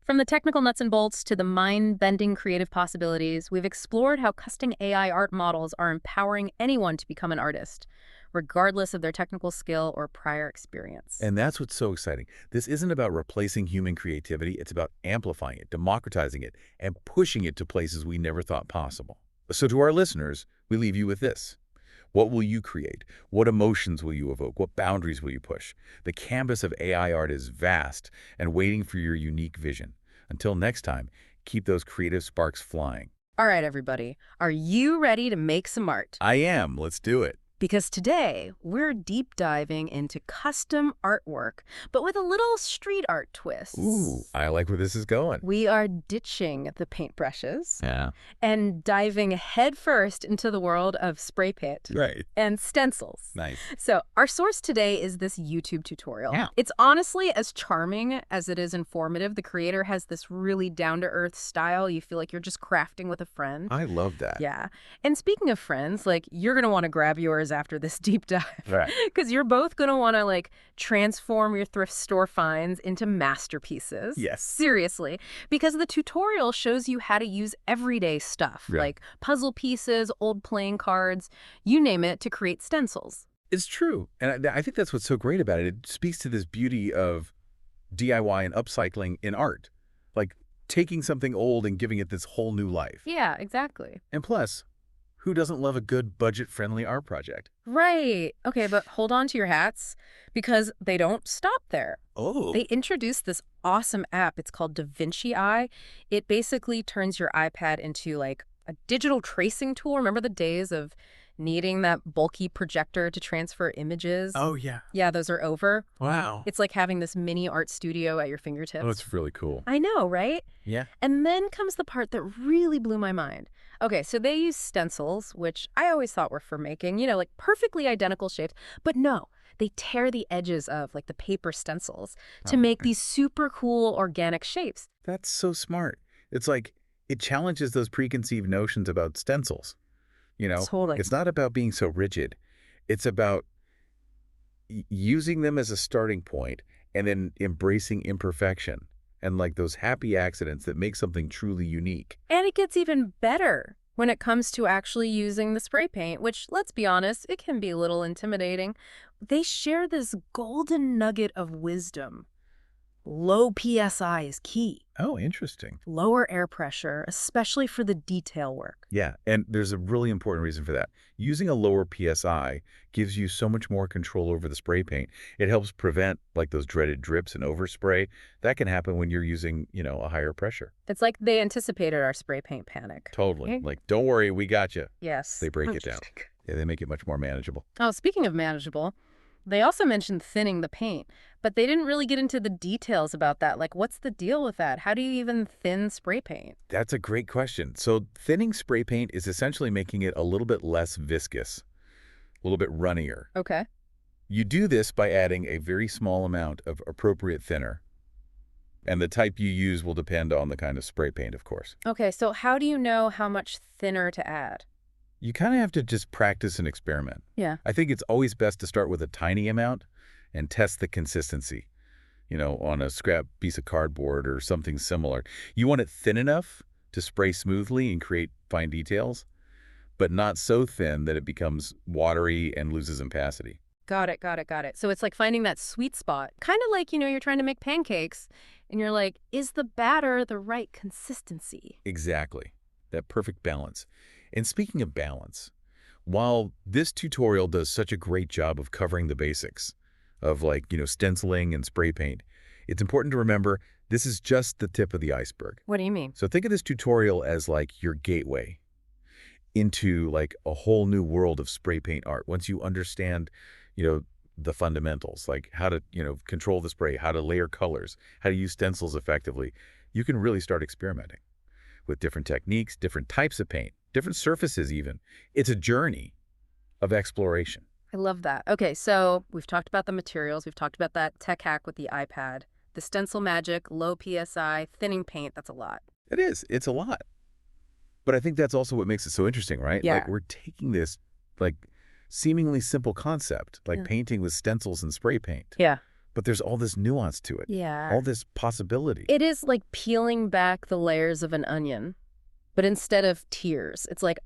From the technical nuts and bolts to the mind-bending creative possibilities, we've explored how custom AI art models are empowering anyone to become an artist, regardless of their technical skill or prior experience. And that's what's so exciting. This isn't about replacing human creativity. It's about amplifying it, democratizing it, and pushing it to places we never thought possible. So to our listeners, we leave you with this. What will you create? What emotions will you evoke? What boundaries will you push? The canvas of AI art is vast and waiting for your unique vision. Until next time, keep those creative sparks flying. All right, everybody. Are you ready to make some art? I am. Let's do it. Because today, we're deep diving into custom artwork, but with a little street art twist. Ooh, I like where this is going. We are ditching the paintbrushes Yeah. and diving headfirst into the world of spray paint Right. and stencils. Nice. So our source today is this YouTube tutorial. Yeah. It's honestly as charming as it is informative. The creator has this really down-to-earth style. You feel like you're just crafting with a friend. I love that. Yeah. And speaking of friends, like, you're going to want to grab yours after this deep dive. Right. Because you're both going to want to, like, transform your thrift store finds into masterpieces. Yes. Seriously. Because the tutorial shows you how to use everyday stuff, Yeah. like puzzle pieces, old playing cards, you name it, to create stencils. It's true. And I think that's what's so great about it. It speaks to this beauty of DIY and upcycling in art. Like taking something old and giving it this whole new life. Yeah, exactly. And plus, who doesn't love a good budget-friendly art project? Right. Okay, but hold on to your hats, because they don't stop there. Oh. They introduced this awesome app. It's called DaVinci Eye. It basically turns your iPad into like a digital tracing tool. Remember the days of needing that bulky projector to transfer images? Oh, yeah. Yeah, those are over. Wow. It's like having this mini art studio at your fingertips. Oh, it's really cool. I know, right? Yeah. And then comes the part that really blew my mind. Okay, so they use stencils, which I always thought were for making, you know, like perfectly identical shapes. But no, they tear the edges of like the paper stencils to make these super cool organic shapes. That's so smart. It's like it challenges those preconceived notions about stencils. You know, Totally. It's not about being so rigid. It's about using them as a starting point and then embracing imperfection and like those happy accidents that make something truly unique. And it gets even better when it comes to actually using the spray paint, which, let's be honest, it can be a little intimidating. They share this golden nugget of wisdom. Low PSI is key. Oh, interesting. Lower air pressure, especially for the detail work. Yeah, and there's a really important reason for that. Using a lower PSI gives you so much more control over the spray paint. It helps prevent like those dreaded drips and overspray. That can happen when you're using, a higher pressure. It's like they anticipated our spray paint panic. Totally. Okay. Like, don't worry, we got you. Yes. They break it down. Yeah, they make it much more manageable. Oh, speaking of manageable, they also mentioned thinning the paint, but they didn't really get into the details about that. Like, what's the deal with that? How do you even thin spray paint? That's a great question. So thinning spray paint is essentially making it a little bit less viscous, a little bit runnier. Okay. You do this by adding a very small amount of appropriate thinner. And the type you use will depend on the kind of spray paint, of course. Okay, so how do you know how much thinner to add? You kind of have to just practice and experiment. Yeah. I think it's always best to start with a tiny amount and test the consistency, on a scrap piece of cardboard or something similar. You want it thin enough to spray smoothly and create fine details, but not so thin that it becomes watery and loses opacity. Got it, got it, got it. So it's like finding that sweet spot. Kind of like, you're trying to make pancakes, and you're like, is the batter the right consistency? Exactly. That perfect balance. And speaking of balance, while this tutorial does such a great job of covering the basics of stenciling and spray paint, it's important to remember this is just the tip of the iceberg. What do you mean? So think of this tutorial as like your gateway into like a whole new world of spray paint art. Once you understand, the fundamentals, like how to, control the spray, how to layer colors, how to use stencils effectively, you can really start experimenting with different techniques, different types of paint, different surfaces even. It's a journey of exploration. I love that. Okay, so we've talked about the materials. We've talked about that tech hack with the iPad. The stencil magic, low PSI, thinning paint, that's a lot. It is. It's a lot. But I think that's also what makes it so interesting, right? Yeah. Like we're taking this like seemingly simple concept, like Yeah. painting with stencils and spray paint. Yeah. But there's all this nuance to it. Yeah. All this possibility. It is like peeling back the layers of an onion, but instead of tiers, it's like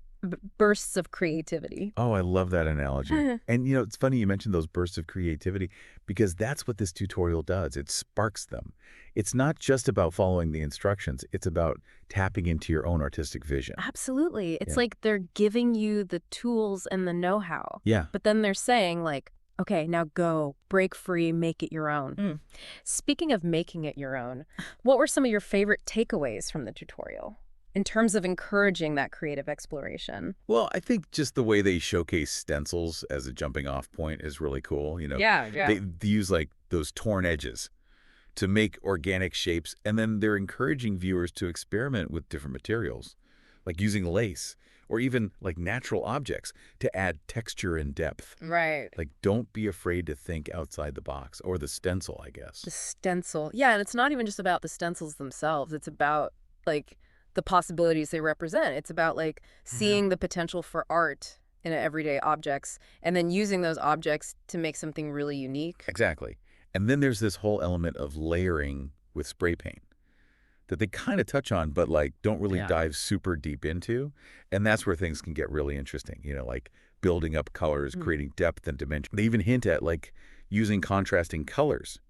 bursts of creativity. Oh, I love that analogy. And it's funny you mentioned those bursts of creativity because that's what this tutorial does. It sparks them. It's not just about following the instructions. It's about tapping into your own artistic vision. Absolutely. It's Yeah. like they're giving you the tools and the know-how. Yeah. But then they're saying like, okay, now go, break free, make it your own. Speaking of making it your own, what were some of your favorite takeaways from the tutorial in terms of encouraging that creative exploration? Well, I think just the way they showcase stencils as a jumping off point is really cool. Yeah. They use like those torn edges to make organic shapes, and then they're encouraging viewers to experiment with different materials, like using lace or even like natural objects to add texture and depth. Right. Like, don't be afraid to think outside the box, or the stencil, I guess. The stencil. Yeah, and it's not even just about the stencils themselves. It's about like the possibilities they represent. It's about like seeing the potential for art in everyday objects and then using those objects to make something really unique. Exactly. And then there's this whole element of layering with spray paint that they kind of touch on, but like don't really dive super deep into. And that's where things can get really interesting, like building up colors, creating depth and dimension. They even hint at like using contrasting colors,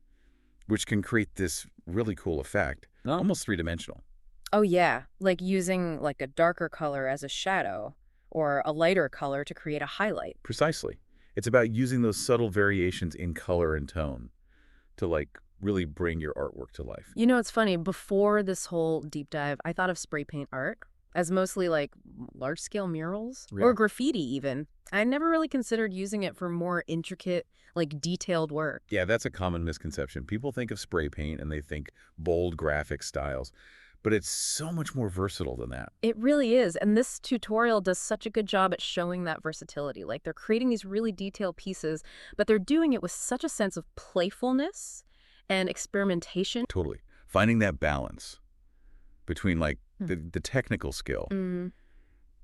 which can create this really cool effect, almost three-dimensional. Oh yeah, like using like a darker color as a shadow or a lighter color to create a highlight. Precisely. It's about using those subtle variations in color and tone to like really bring your artwork to life. It's funny, before this whole deep dive, I thought of spray paint art as mostly like large-scale murals or graffiti even. I never really considered using it for more intricate, like detailed work. Yeah, that's a common misconception. People think of spray paint and they think bold graphic styles, but it's so much more versatile than that. It really is. And this tutorial does such a good job at showing that versatility. Like they're creating these really detailed pieces, but they're doing it with such a sense of playfulness and experimentation. Totally. Finding that balance between like the technical skill and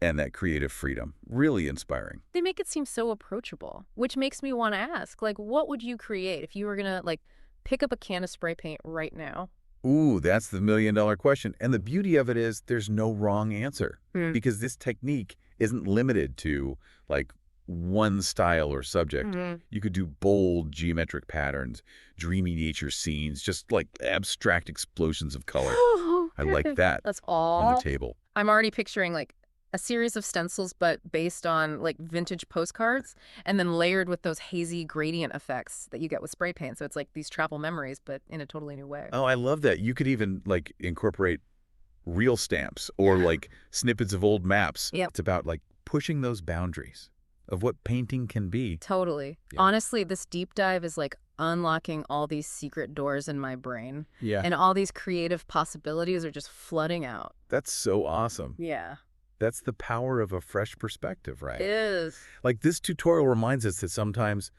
that creative freedom. Really inspiring. They make it seem so approachable, which makes me want to ask, like, what would you create if you were going to like pick up a can of spray paint right now? Ooh, that's the million-dollar question. And the beauty of it is there's no wrong answer because this technique isn't limited to like one style or subject. You could do bold geometric patterns, dreamy nature scenes, just like abstract explosions of color. I like that. That's all on the table. I'm already picturing like a series of stencils, but based on like vintage postcards and then layered with those hazy gradient effects that you get with spray paint. So it's like these travel memories, but in a totally new way. Oh, I love that. You could even like incorporate real stamps or like snippets of old maps. Yep. It's about like pushing those boundaries of what painting can be. Totally. Yeah. Honestly, this deep dive is like unlocking all these secret doors in my brain. Yeah. And all these creative possibilities are just flooding out. That's so awesome. Yeah. That's the power of a fresh perspective, right? It is. Like this tutorial reminds us that sometimes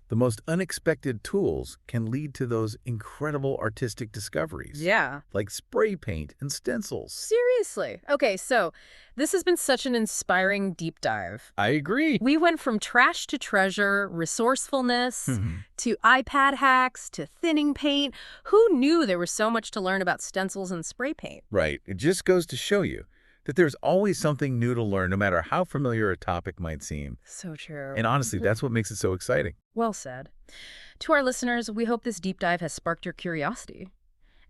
the most unexpected tools can lead to those incredible artistic discoveries. Yeah. Like spray paint and stencils. Seriously. Okay, so this has been such an inspiring deep dive. I agree. We went from trash to treasure, resourcefulness, to iPad hacks, to thinning paint. Who knew there was so much to learn about stencils and spray paint? Right. It just goes to show you that there's always something new to learn, no matter how familiar a topic might seem. So true. And honestly, that's what makes it so exciting. Well said. To our listeners, we hope this deep dive has sparked your curiosity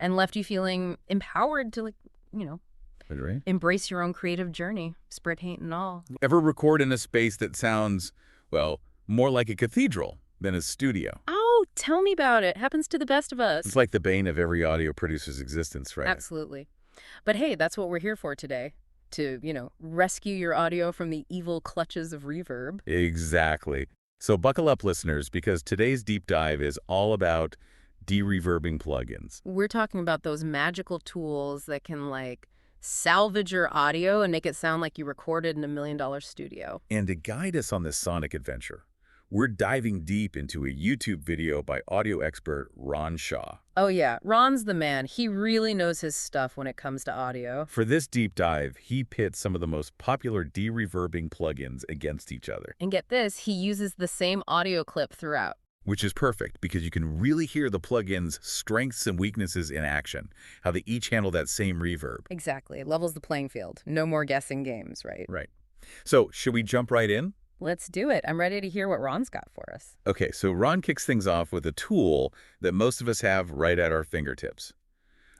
and left you feeling empowered to, Right? embrace your own creative journey, spray paint and all. Ever record in a space that sounds, well, more like a cathedral than a studio? Oh, tell me about it. Happens to the best of us. It's like the bane of every audio producer's existence, right? Absolutely. But hey, that's what we're here for today. To, rescue your audio from the evil clutches of reverb. Exactly. So buckle up, listeners, because today's deep dive is all about de-reverbing plugins. We're talking about those magical tools that can, salvage your audio and make it sound like you recorded in $1 million studio. And to guide us on this sonic adventure, we're diving deep into a YouTube video by audio expert Ron Shaw. Oh yeah, Ron's the man. He really knows his stuff when it comes to audio. For this deep dive, he pits some of the most popular de-reverbing plugins against each other. And get this, he uses the same audio clip throughout. Which is perfect because you can really hear the plugins' strengths and weaknesses in action, how they each handle that same reverb. Exactly. It levels the playing field. No more guessing games, right? Right. So, should we jump right in? Let's do it. I'm ready to hear what Ron's got for us. Okay, so Ron kicks things off with a tool that most of us have right at our fingertips.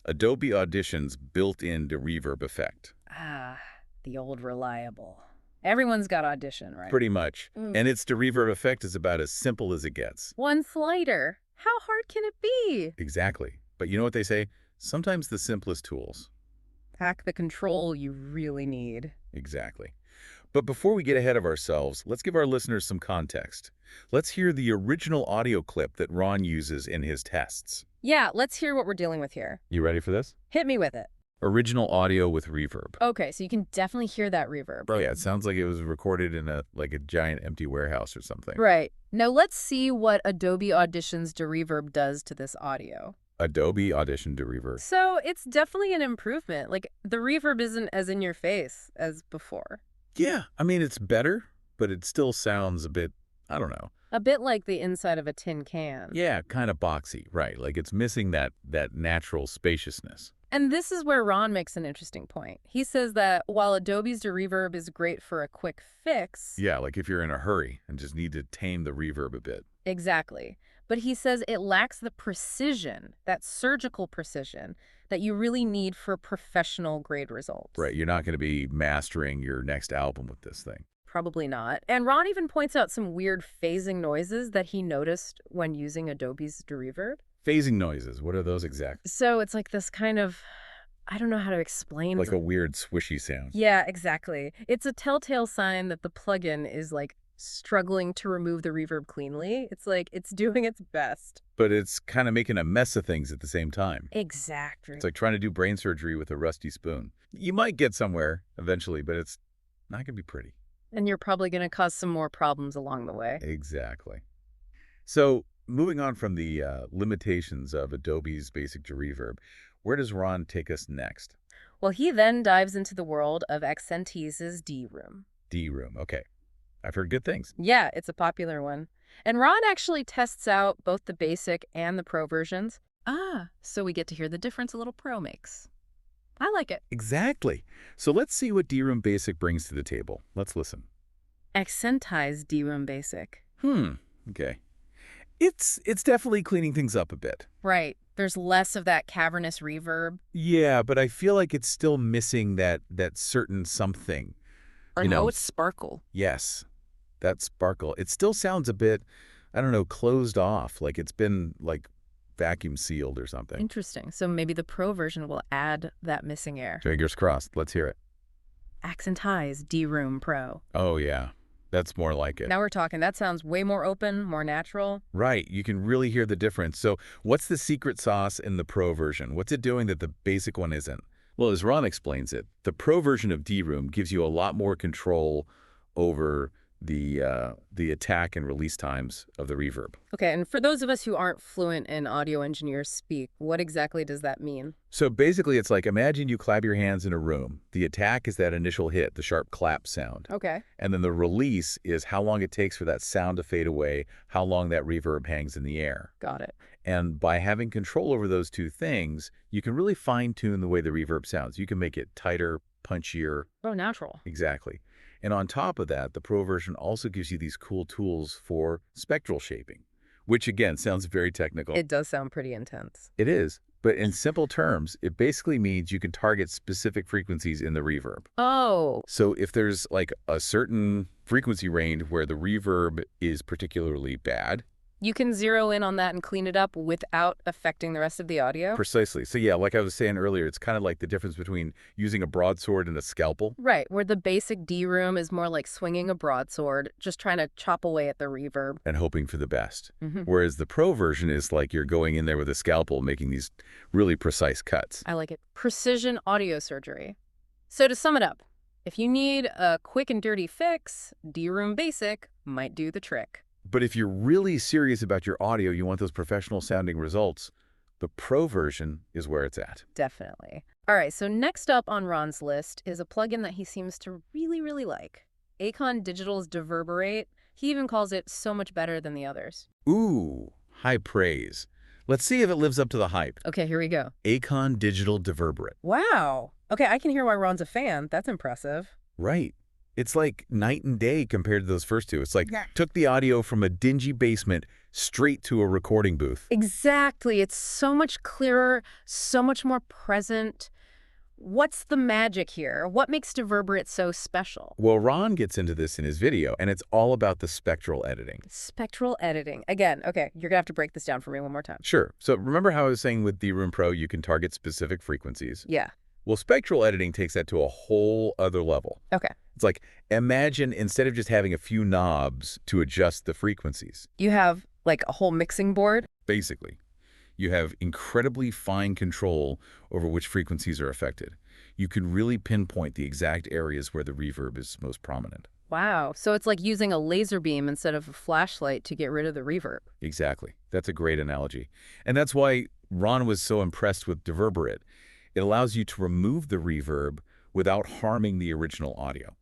Adobe Audition's built-in reverb effect. Ah, the old reliable. Everyone's got Audition, right? Pretty much. And its reverb effect is about as simple as it gets. One slider. How hard can it be? Exactly. But you know what they say? Sometimes the simplest tools. Pack the control you really need. Exactly. But before we get ahead of ourselves, let's give our listeners some context. Let's hear the original audio clip that Ron uses in his tests. Yeah, let's hear what we're dealing with here. You ready for this? Hit me with it. Original audio with reverb. Okay, so you can definitely hear that reverb. Oh yeah, it sounds like it was recorded in a giant empty warehouse or something. Right. Now let's see what Adobe Audition's reverb does to this audio. Adobe Audition reverb. So it's definitely an improvement. Like, the reverb isn't as in your face as before. Yeah, I mean, it's better, but it still sounds a bit, I don't know. A bit like the inside of a tin can. Yeah, kind of boxy, right? Like it's missing that natural spaciousness. And this is where Ron makes an interesting point. He says that while Adobe's reverb is great for a quick fix... Yeah, like if you're in a hurry and just need to tame the reverb a bit. Exactly. But he says it lacks the precision, that surgical precision, that you really need for professional grade results. Right, you're not going to be mastering your next album with this thing. Probably not. And Ron even points out some weird phasing noises that he noticed when using Adobe's reverb. Phasing noises, what are those exactly? So it's like this kind of, I don't know how to explain. Like a weird swishy sound. Yeah, exactly. It's a telltale sign that the plugin is like struggling to remove the reverb cleanly. It's like it's doing its best. But it's kind of making a mess of things at the same time. Exactly. It's like trying to do brain surgery with a rusty spoon. You might get somewhere eventually, but it's not going to be pretty. And you're probably going to cause some more problems along the way. Exactly. So moving on from the limitations of Adobe's basic reverb, where does Ron take us next? Well, he then dives into the world of Accentize's D-Room. D-Room, okay. I've heard good things. Yeah, it's a popular one. And Ron actually tests out both the basic and the pro versions. So we get to hear the difference a little pro makes. I like it. Exactly. So let's see what D-Room Basic brings to the table. Let's listen. Accentize D-Room Basic. Okay. It's definitely cleaning things up a bit. Right. There's less of that cavernous reverb. Yeah, but I feel like it's still missing that certain something. It's sparkle. Yes, that sparkle. It still sounds a bit, I don't know, closed off, like it's been vacuum sealed or something. Interesting. So maybe the pro version will add that missing air. Fingers crossed. Let's hear it. Accentize D-Room Pro. Oh, yeah. That's more like it. Now we're talking. That sounds way more open, more natural. Right. You can really hear the difference. So what's the secret sauce in the pro version? What's it doing that the basic one isn't? Well, as Ron explains it, the pro version of D-Room gives you a lot more control over the attack and release times of the reverb. Okay, and for those of us who aren't fluent in audio engineers speak, what exactly does that mean? So basically, it's like, imagine you clap your hands in a room. The attack is that initial hit, the sharp clap sound. Okay. And then the release is how long it takes for that sound to fade away, how long that reverb hangs in the air. Got it. And by having control over those two things, you can really fine-tune the way the reverb sounds. You can make it tighter, punchier. Oh, natural. Exactly. And on top of that, the Pro version also gives you these cool tools for spectral shaping, which again sounds very technical. It does sound pretty intense. It is. But in simple terms, it basically means you can target specific frequencies in the reverb. Oh. So if there's like a certain frequency range where the reverb is particularly bad, you can zero in on that and clean it up without affecting the rest of the audio? Precisely. So yeah, like I was saying earlier, it's kind of like the difference between using a broadsword and a scalpel. Right, where the basic D-Room is more like swinging a broadsword, just trying to chop away at the reverb. And hoping for the best. Whereas the Pro version is like you're going in there with a scalpel making these really precise cuts. I like it. Precision audio surgery. So to sum it up, if you need a quick and dirty fix, D-Room Basic might do the trick. But if you're really serious about your audio, you want those professional sounding results, the Pro version is where it's at. Definitely. All right, so next up on Ron's list is a plugin that he seems to really, really like. Acon Digital's Diverberate. He even calls it so much better than the others. Ooh, high praise. Let's see if it lives up to the hype. Okay, here we go. Acon Digital Diverberate. Wow. Okay, I can hear why Ron's a fan. That's impressive. Right. It's like night and day compared to those first two. It's like Yeah. took the audio from a dingy basement straight to a recording booth. Exactly. It's so much clearer, so much more present. What's the magic here? What makes Diverberate so special? Well, Ron gets into this in his video, and it's all about the spectral editing. Spectral editing. Again, okay, you're gonna have to break this down for me one more time. Sure. So remember how I was saying with D-Room Pro, you can target specific frequencies? Yeah. Well, spectral editing takes that to a whole other level. Okay. It's like, imagine instead of just having a few knobs to adjust the frequencies, You have like a whole mixing board. basically, you have incredibly fine control over which frequencies are affected. You can really pinpoint the exact areas where the reverb is most prominent. Wow. So it's like using a laser beam instead of a flashlight to get rid of the reverb. Exactly. That's a great analogy. And that's why Ron was so impressed with Diverberate. It allows you to remove the reverb without harming the original audio.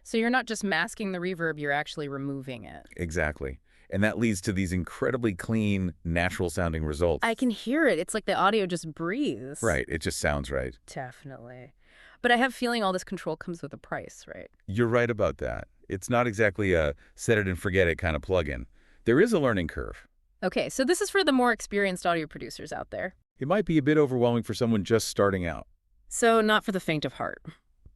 So you're not just masking the reverb, you're actually removing it. Exactly. And that leads to these incredibly clean, natural-sounding results. I can hear it. It's like the audio just breathes. Right. It just sounds right. Definitely. But I have a feeling all this control comes with a price, right? You're right about that. It's not exactly a set-it-and-forget-it kind of plug-in. There is a learning curve. Okay, so this is for the more experienced audio producers out there. It might be a bit overwhelming for someone just starting out. So not for the faint of heart.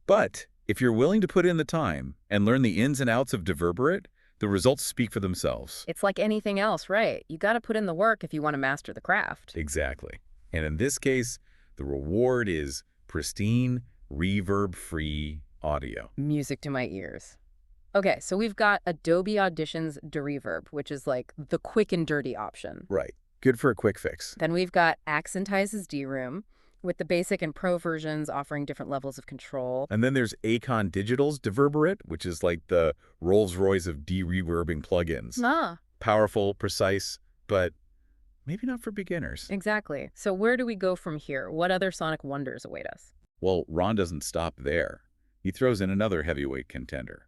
But if you're willing to put in the time and learn the ins and outs of Diverberate, the results speak for themselves. It's like anything else, right? You got to put in the work if you want to master the craft. Exactly. And in this case, the reward is pristine, reverb-free audio. Music to my ears. Okay, so we've got Adobe Audition's DeReverb, which is like the quick and dirty option. Right. Good for a quick fix. Then we've got Accentize's D-Room, with the basic and pro versions offering different levels of control. And then there's Acon Digital's Diverberate, which is like the Rolls-Royce of de-reverbing plugins. Ah, Powerful, precise, but maybe not for beginners. exactly. So where do we go from here? What other sonic wonders await us? Well, Ron doesn't stop there. He throws in another heavyweight contender.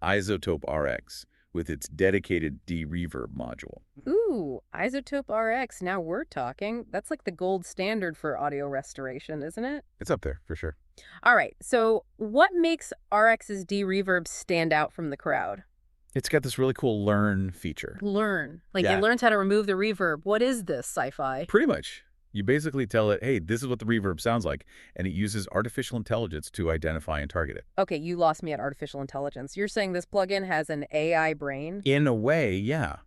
Isotope RX, with its dedicated de-reverb module. Ooh, Isotope RX, now we're talking. That's like the gold standard for audio restoration, isn't it? It's up there, for sure. All right, so what makes RX's de-reverb stand out from the crowd? It's got this really cool learn feature. Learn. Like Yeah. it learns how to remove the reverb. What is this, sci-fi? Pretty much. You basically tell it, hey, this is what the reverb sounds like, and it uses artificial intelligence to identify and target it. Okay, you lost me at artificial intelligence. You're saying this plugin has an AI brain? In a way, yeah.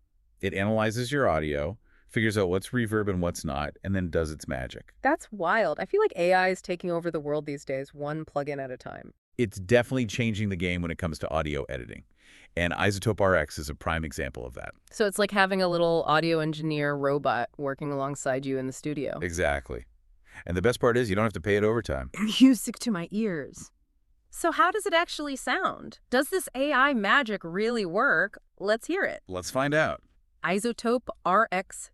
It analyzes your audio, figures out what's reverb and what's not, and then does its magic. That's wild. I feel like AI is taking over the world these days, one plugin at a time. It's definitely changing the game when it comes to audio editing. And Isotope RX is a prime example of that. So it's like having a little audio engineer robot working alongside you in the studio. Exactly. And the best part is you don't have to pay it overtime. Music to my ears. So how does it actually sound? Does this AI magic really work? Let's hear it. Let's find out. Isotope RX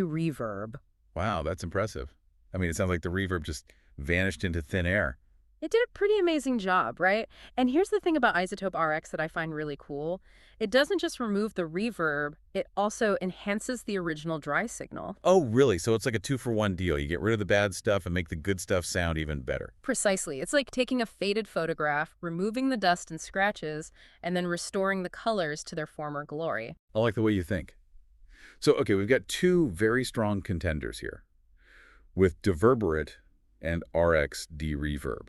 D-Reverb. Wow, that's impressive. I mean, it sounds like the reverb just vanished into thin air. It did a pretty amazing job, right? And here's the thing about Isotope RX that I find really cool. It doesn't just remove the reverb, it also enhances the original dry signal. Oh, really? So it's like a 2-for-1 deal. You get rid of the bad stuff and make the good stuff sound even better. Precisely. It's like taking a faded photograph, removing the dust and scratches, and then restoring the colors to their former glory. I like the way you think. So, okay, we've got two very strong contenders here with Diverberate and RX D-Reverb,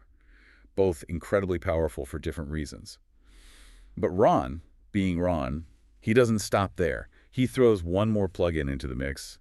both incredibly powerful for different reasons. But Ron, being Ron, he doesn't stop there. He throws one more plugin into the mix,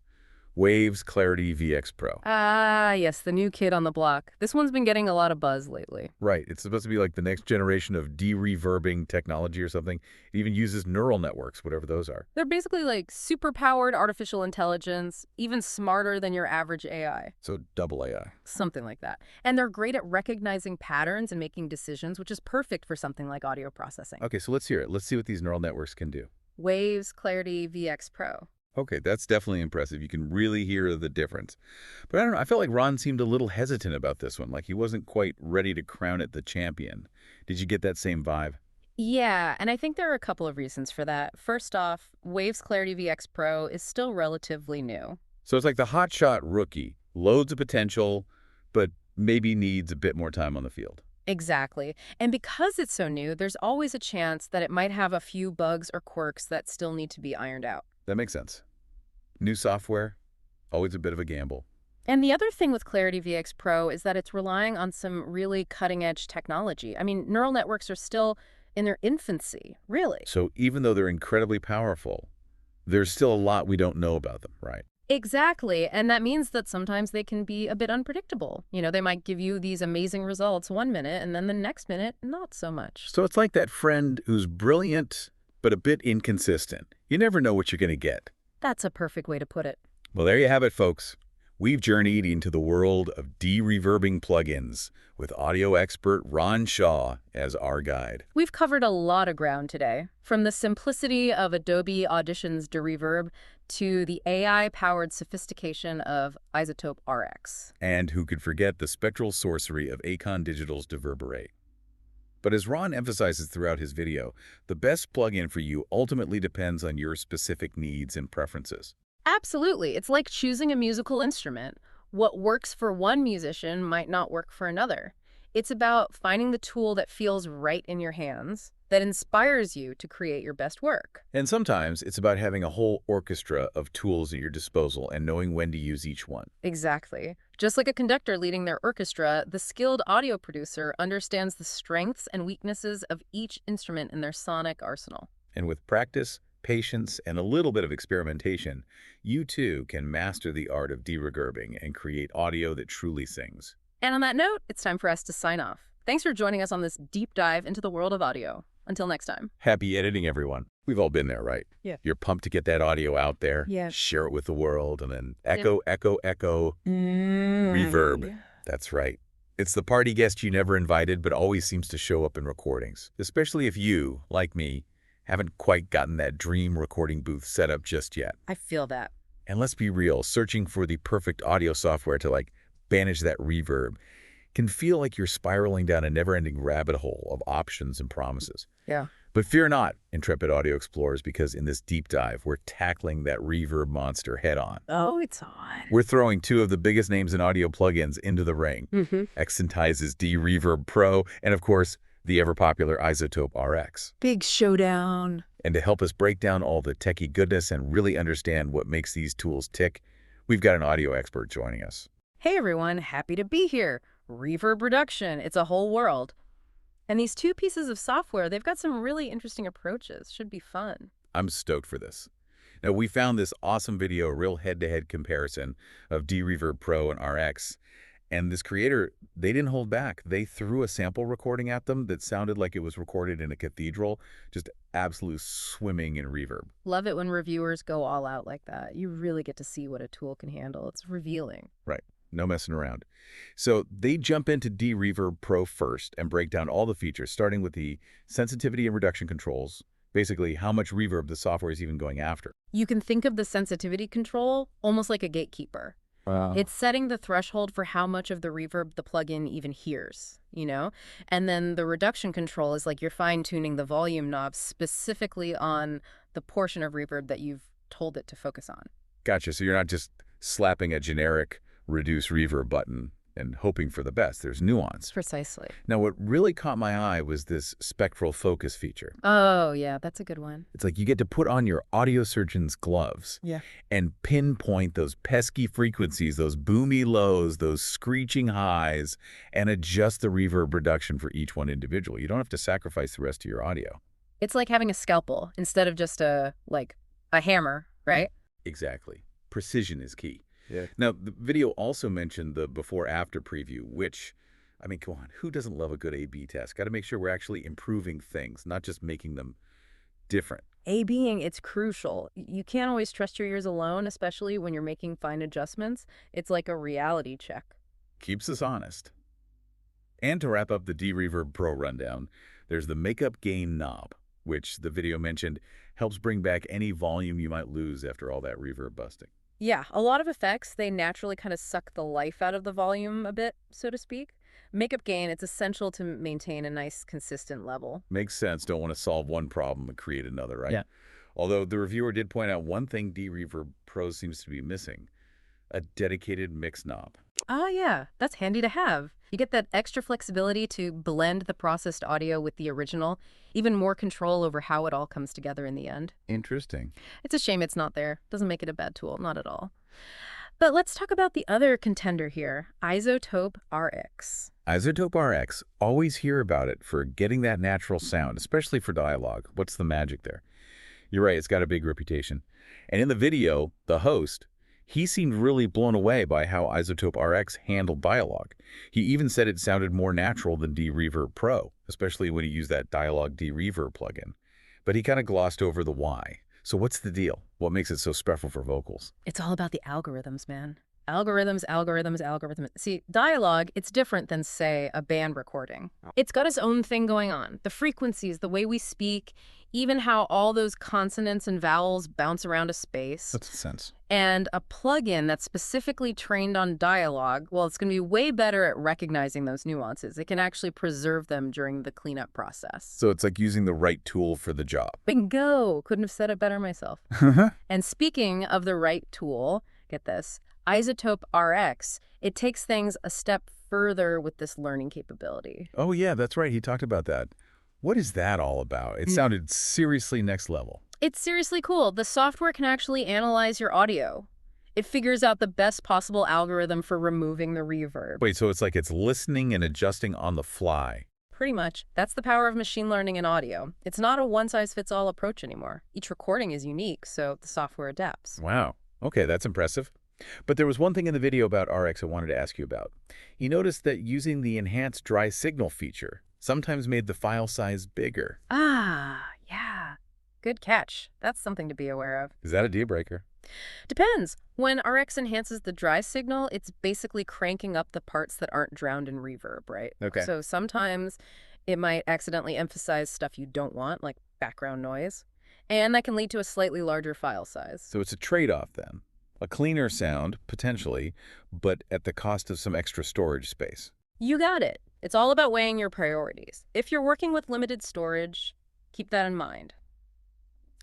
Waves Clarity VX Pro. Ah, yes, the new kid on the block. This one's been getting a lot of buzz lately. Right, it's supposed to be like the next generation of de-reverbing technology or something. It even uses neural networks, whatever those are. They're basically like super-powered artificial intelligence, even smarter than your average AI. So double AI. Something like that. And they're great at recognizing patterns and making decisions, which is perfect for something like audio processing. Okay, so let's hear it. Let's see what these neural networks can do. Waves Clarity VX Pro. Okay, that's definitely impressive. You can really hear the difference. But I don't know, I felt like Ron seemed a little hesitant about this one, like he wasn't quite ready to crown it the champion. Did you get that same vibe? Yeah, and I think there are a couple of reasons for that. First off, Waves Clarity VX Pro is still relatively new. So it's like the hotshot rookie, loads of potential, but maybe needs a bit more time on the field. Exactly. And because it's so new, there's always a chance that it might have a few bugs or quirks that still need to be ironed out. That makes sense. New software, always a bit of a gamble. And the other thing with Clarity VX Pro is that it's relying on some really cutting-edge technology. I mean, neural networks are still in their infancy, really. So even though they're incredibly powerful, there's still a lot we don't know about them, right? Exactly. And that means that sometimes they can be a bit unpredictable. They might give you these amazing results one minute, and then the next minute, not so much. So it's like that friend who's brilliant, but a bit inconsistent. You never know what you're going to get. That's a perfect way to put it. Well, there you have it, folks. We've journeyed into the world of de-reverbing plugins with audio expert Ron Shaw as our guide. We've covered a lot of ground today, from the simplicity of Adobe Audition's de-reverb to the AI-powered sophistication of Isotope RX. And who could forget the spectral sorcery of Acon Digital's Diverberate. But as Ron emphasizes throughout his video, the best plugin for you ultimately depends on your specific needs and preferences. Absolutely. It's like choosing a musical instrument. What works for one musician might not work for another. It's about finding the tool that feels right in your hands, that inspires you to create your best work. And sometimes it's about having a whole orchestra of tools at your disposal and knowing when to use each one. Exactly. Just like a conductor leading their orchestra, the skilled audio producer understands the strengths and weaknesses of each instrument in their sonic arsenal. And with practice, patience, and a little bit of experimentation, you too can master the art of de-reverbing and create audio that truly sings. And on that note, it's time for us to sign off. Thanks for joining us on this deep dive into the world of audio. Until next time. Happy editing, everyone. We've all been there, right? Yeah. You're pumped to get that audio out there, Yeah. share it with the world, and then echo, echo, echo, reverb. Yeah. That's right. It's the party guest you never invited but always seems to show up in recordings, especially if you, like me, haven't quite gotten that dream recording booth set up just yet. I feel that. And let's be real, searching for the perfect audio software to banish that reverb can feel like you're spiraling down a never-ending rabbit hole of options and promises. Yeah. But fear not, intrepid audio explorers, because in this deep dive, we're tackling that reverb monster head on. Oh, it's on. We're throwing two of the biggest names in audio plugins into the ring. Exentize's de-reverb Pro, and of course, the ever-popular Isotope RX. Big showdown. And to help us break down all the techie goodness and really understand what makes these tools tick, we've got an audio expert joining us. Hey everyone, happy to be here. Reverb reduction, it's a whole world. And these two pieces of software, they've got some really interesting approaches. Should be fun. I'm stoked for this. Now, we found this awesome video, a real head-to-head comparison of de-reverb Pro and RX. And this creator, they didn't hold back. They threw a sample recording at them that sounded like it was recorded in a cathedral, just absolute swimming in reverb. Love it when reviewers go all out like that. You really get to see what a tool can handle. It's revealing. Right. No messing around. So they jump into de-reverb Pro first and break down all the features, starting with the sensitivity and reduction controls, basically how much reverb the software is even going after. You can think of the sensitivity control almost like a gatekeeper. Wow. It's setting the threshold for how much of the reverb the plugin even hears, And then the reduction control is like you're fine-tuning the volume knob specifically on the portion of reverb that you've told it to focus on. Gotcha. So you're not just slapping a generic reduce reverb button and hoping for the best. There's nuance. Precisely. Now, what really caught my eye was this spectral focus feature. Oh, yeah, that's a good one. It's like you get to put on your audio surgeon's gloves and pinpoint those pesky frequencies, those boomy lows, those screeching highs, and adjust the reverb reduction for each one individually. You don't have to sacrifice the rest of your audio. It's like having a scalpel instead of just a hammer, right? Exactly. Precision is key. Yeah. Now, the video also mentioned the before-after preview, which, I mean, come on, who doesn't love a good A/B test? Got to make sure we're actually improving things, not just making them different. A-Bing, it's crucial. You can't always trust your ears alone, especially when you're making fine adjustments. It's like a reality check. Keeps us honest. And to wrap up the de-reverb Pro rundown, there's the makeup gain knob, which the video mentioned helps bring back any volume you might lose after all that reverb busting. Yeah, a lot of effects, they naturally kind of suck the life out of the volume a bit, so to speak. Makeup gain, it's essential to maintain a nice, consistent level. Makes sense. Don't want to solve one problem and create another, right? Yeah. Although the reviewer did point out one thing de-reverb Pro seems to be missing, A dedicated mix knob. Ah, yeah, that's handy to have. You get that extra flexibility to blend the processed audio with the original, even more control over how it all comes together in the end. Interesting. It's a shame it's not there. Doesn't make it a bad tool, not at all. But let's talk about the other contender here, Isotope RX. Isotope RX, always hear about it for getting that natural sound, especially for dialogue. What's the magic there? You're right, it's got a big reputation. And in the video, the host, he seemed really blown away by how Isotope RX handled dialogue. He even said it sounded more natural than D-Reverb Pro, especially when he used that Dialogue D-Reverb plugin. But he kind of glossed over the why. So what's the deal? What makes it so special for vocals? It's all about the algorithms, man. Algorithms, algorithms, algorithms. See, dialogue, it's different than, say, a band recording. It's got its own thing going on. The frequencies, the way we speak, even how all those consonants and vowels bounce around a space. That's the sense. And a plugin that's specifically trained on dialogue, well, it's going to be way better at recognizing those nuances. It can actually preserve them during the cleanup process. So it's like using the right tool for the job. Bingo! Couldn't have said it better myself. And speaking of the right tool, get this, Isotope RX, it takes things a step further with this learning capability. Oh yeah, that's right. He talked about that. What is that all about? It sounded seriously next level. It's seriously cool. The software can actually analyze your audio. It figures out the best possible algorithm for removing the reverb. Wait, so it's like it's listening and adjusting on the fly. Pretty much. That's the power of machine learning in audio. It's not a one-size-fits-all approach anymore. Each recording is unique, so the software adapts. Wow. Okay, that's impressive. But there was one thing in the video about RX I wanted to ask you about. You noticed that using the enhanced dry signal feature sometimes made the file size bigger. Ah, yeah. Good catch. That's something to be aware of. Is that a deal breaker? Depends. When RX enhances the dry signal, it's basically cranking up the parts that aren't drowned in reverb, right? Okay. So sometimes it might accidentally emphasize stuff you don't want, like background noise, and that can lead to a slightly larger file size. So it's a trade-off then. A cleaner sound, potentially, but at the cost of some extra storage space. You got it. It's all about weighing your priorities. If you're working with limited storage, keep that in mind.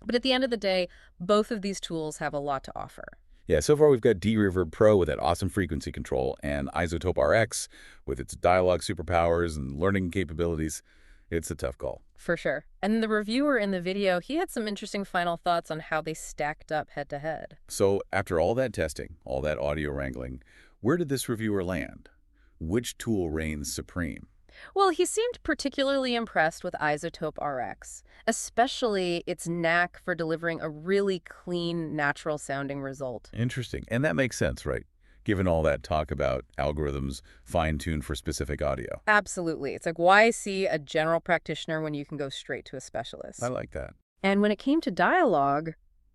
But at the end of the day, both of these tools have a lot to offer. Yeah, so far we've got D-Reverb Pro with that awesome frequency control and Isotope RX with its dialogue superpowers and learning capabilities. It's a tough call. For sure. And the reviewer in the video, he had some interesting final thoughts on how they stacked up head to head. So after all that testing, all that audio wrangling, where did this reviewer land? Which tool reigns supreme? Well, he seemed particularly impressed with Isotope RX, especially its knack for delivering a really clean, natural-sounding result. Interesting. And that makes sense, right? Given all that talk about algorithms fine-tuned for specific audio. Absolutely. It's like, why see a general practitioner when you can go straight to a specialist? I like that. And when it came to dialogue,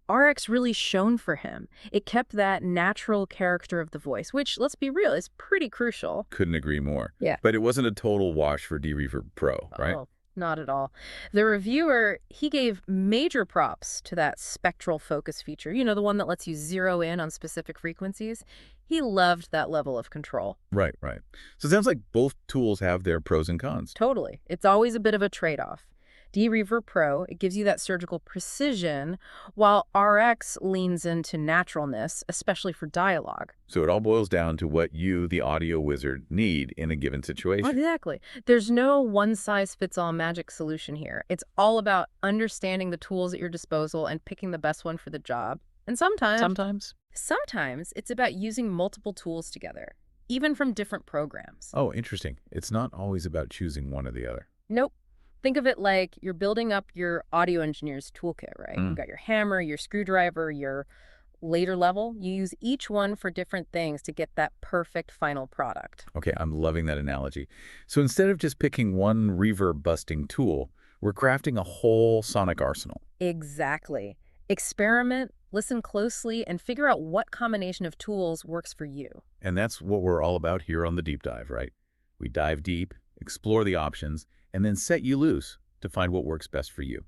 RX really shone for him. It kept that natural character of the voice, which, let's be real, is pretty crucial. Couldn't agree more. Yeah. But it wasn't a total wash for D-Reverb Pro, right? Oh, not at all. The reviewer, he gave major props to that spectral focus feature, you know, the one that lets you zero in on specific frequencies. He loved that level of control. Right, right. So it sounds like both tools have their pros and cons. Totally. It's always a bit of a trade-off. D-Reverb Pro, it gives you that surgical precision, while RX leans into naturalness, especially for dialogue. So it all boils down to what you, the audio wizard, need in a given situation. Exactly. There's no one-size-fits-all magic solution here. It's all about understanding the tools at your disposal and picking the best one for the job. And sometimes it's about using multiple tools together, even from different programs. Oh, interesting. It's not always about choosing one or the other. Nope. Think of it like you're building up your audio engineer's toolkit, right? You've got your hammer, your screwdriver, your later level. You use each one for different things to get that perfect final product. Okay, I'm loving that analogy. So instead of just picking one reverb-busting tool, we're crafting a whole sonic arsenal. Exactly. Experiment, listen closely, and figure out what combination of tools works for you. And that's what we're all about here on The Deep Dive, right? We dive deep, explore the options, and then set you loose to find what works best for you.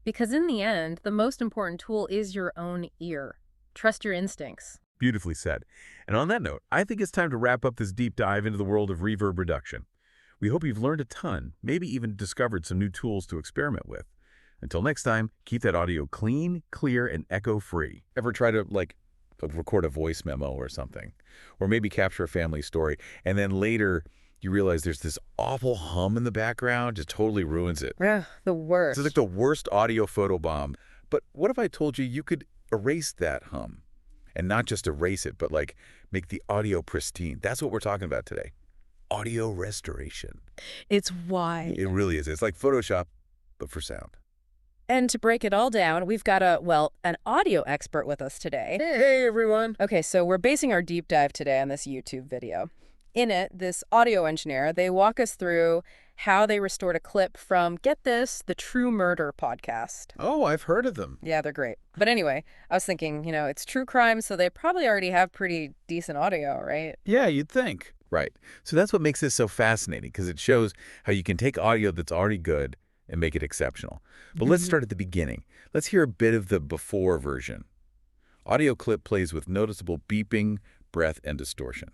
Because in the end, the most important tool is your own ear. Trust your instincts. Beautifully said. And on that note, I think it's time to wrap up this deep dive into the world of reverb reduction. We hope you've learned a ton, maybe even discovered some new tools to experiment with. Until next time, keep that audio clean, clear, and echo-free. Ever try to, record a voice memo or something, or maybe capture a family story, and then later you realize there's this awful hum in the background, just totally ruins it. Ugh, the It's like worst. the worst audio photo bomb. But what if I told you you could erase that hum? And not just erase it, but like make the audio pristine. That's what we're talking about today. Audio restoration. It's wide. It really is. It's like Photoshop, but for sound. And to break it all down, we've got an audio expert with us today. Hey, everyone. Okay, so we're basing our deep dive today on this YouTube video. In it, this audio engineer, they walk us through how they restored a clip from, get this, the True Murder podcast. Oh, I've heard of them. Yeah, they're great. But anyway, I was thinking, it's true crime, so they probably already have pretty decent audio, right? Yeah, you'd think. Right. So that's what makes this so fascinating, because it shows how you can take audio that's already good and make it exceptional. But let's start at the beginning. Let's hear a bit of the before version. Audio clip plays with noticeable beeping, breath, and distortion.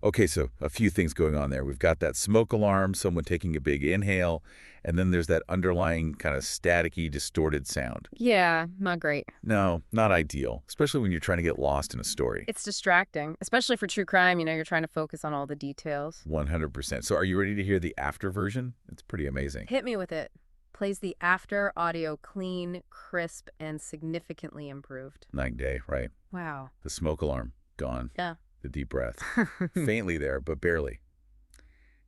Okay, so a few things going on there. We've got that smoke alarm, someone taking a big inhale, and then there's that underlying kind of staticky, distorted sound. Yeah, not great. No, not ideal, especially when you're trying to get lost in a story. It's distracting, especially for true crime. You're trying to focus on all the details. 100%. So are you ready to hear the after version? It's pretty amazing. Hit me with it. Plays the after audio clean, crisp, and significantly improved. Night and day, right? Wow. The smoke alarm, gone. Yeah. The deep breath. Faintly there, but barely.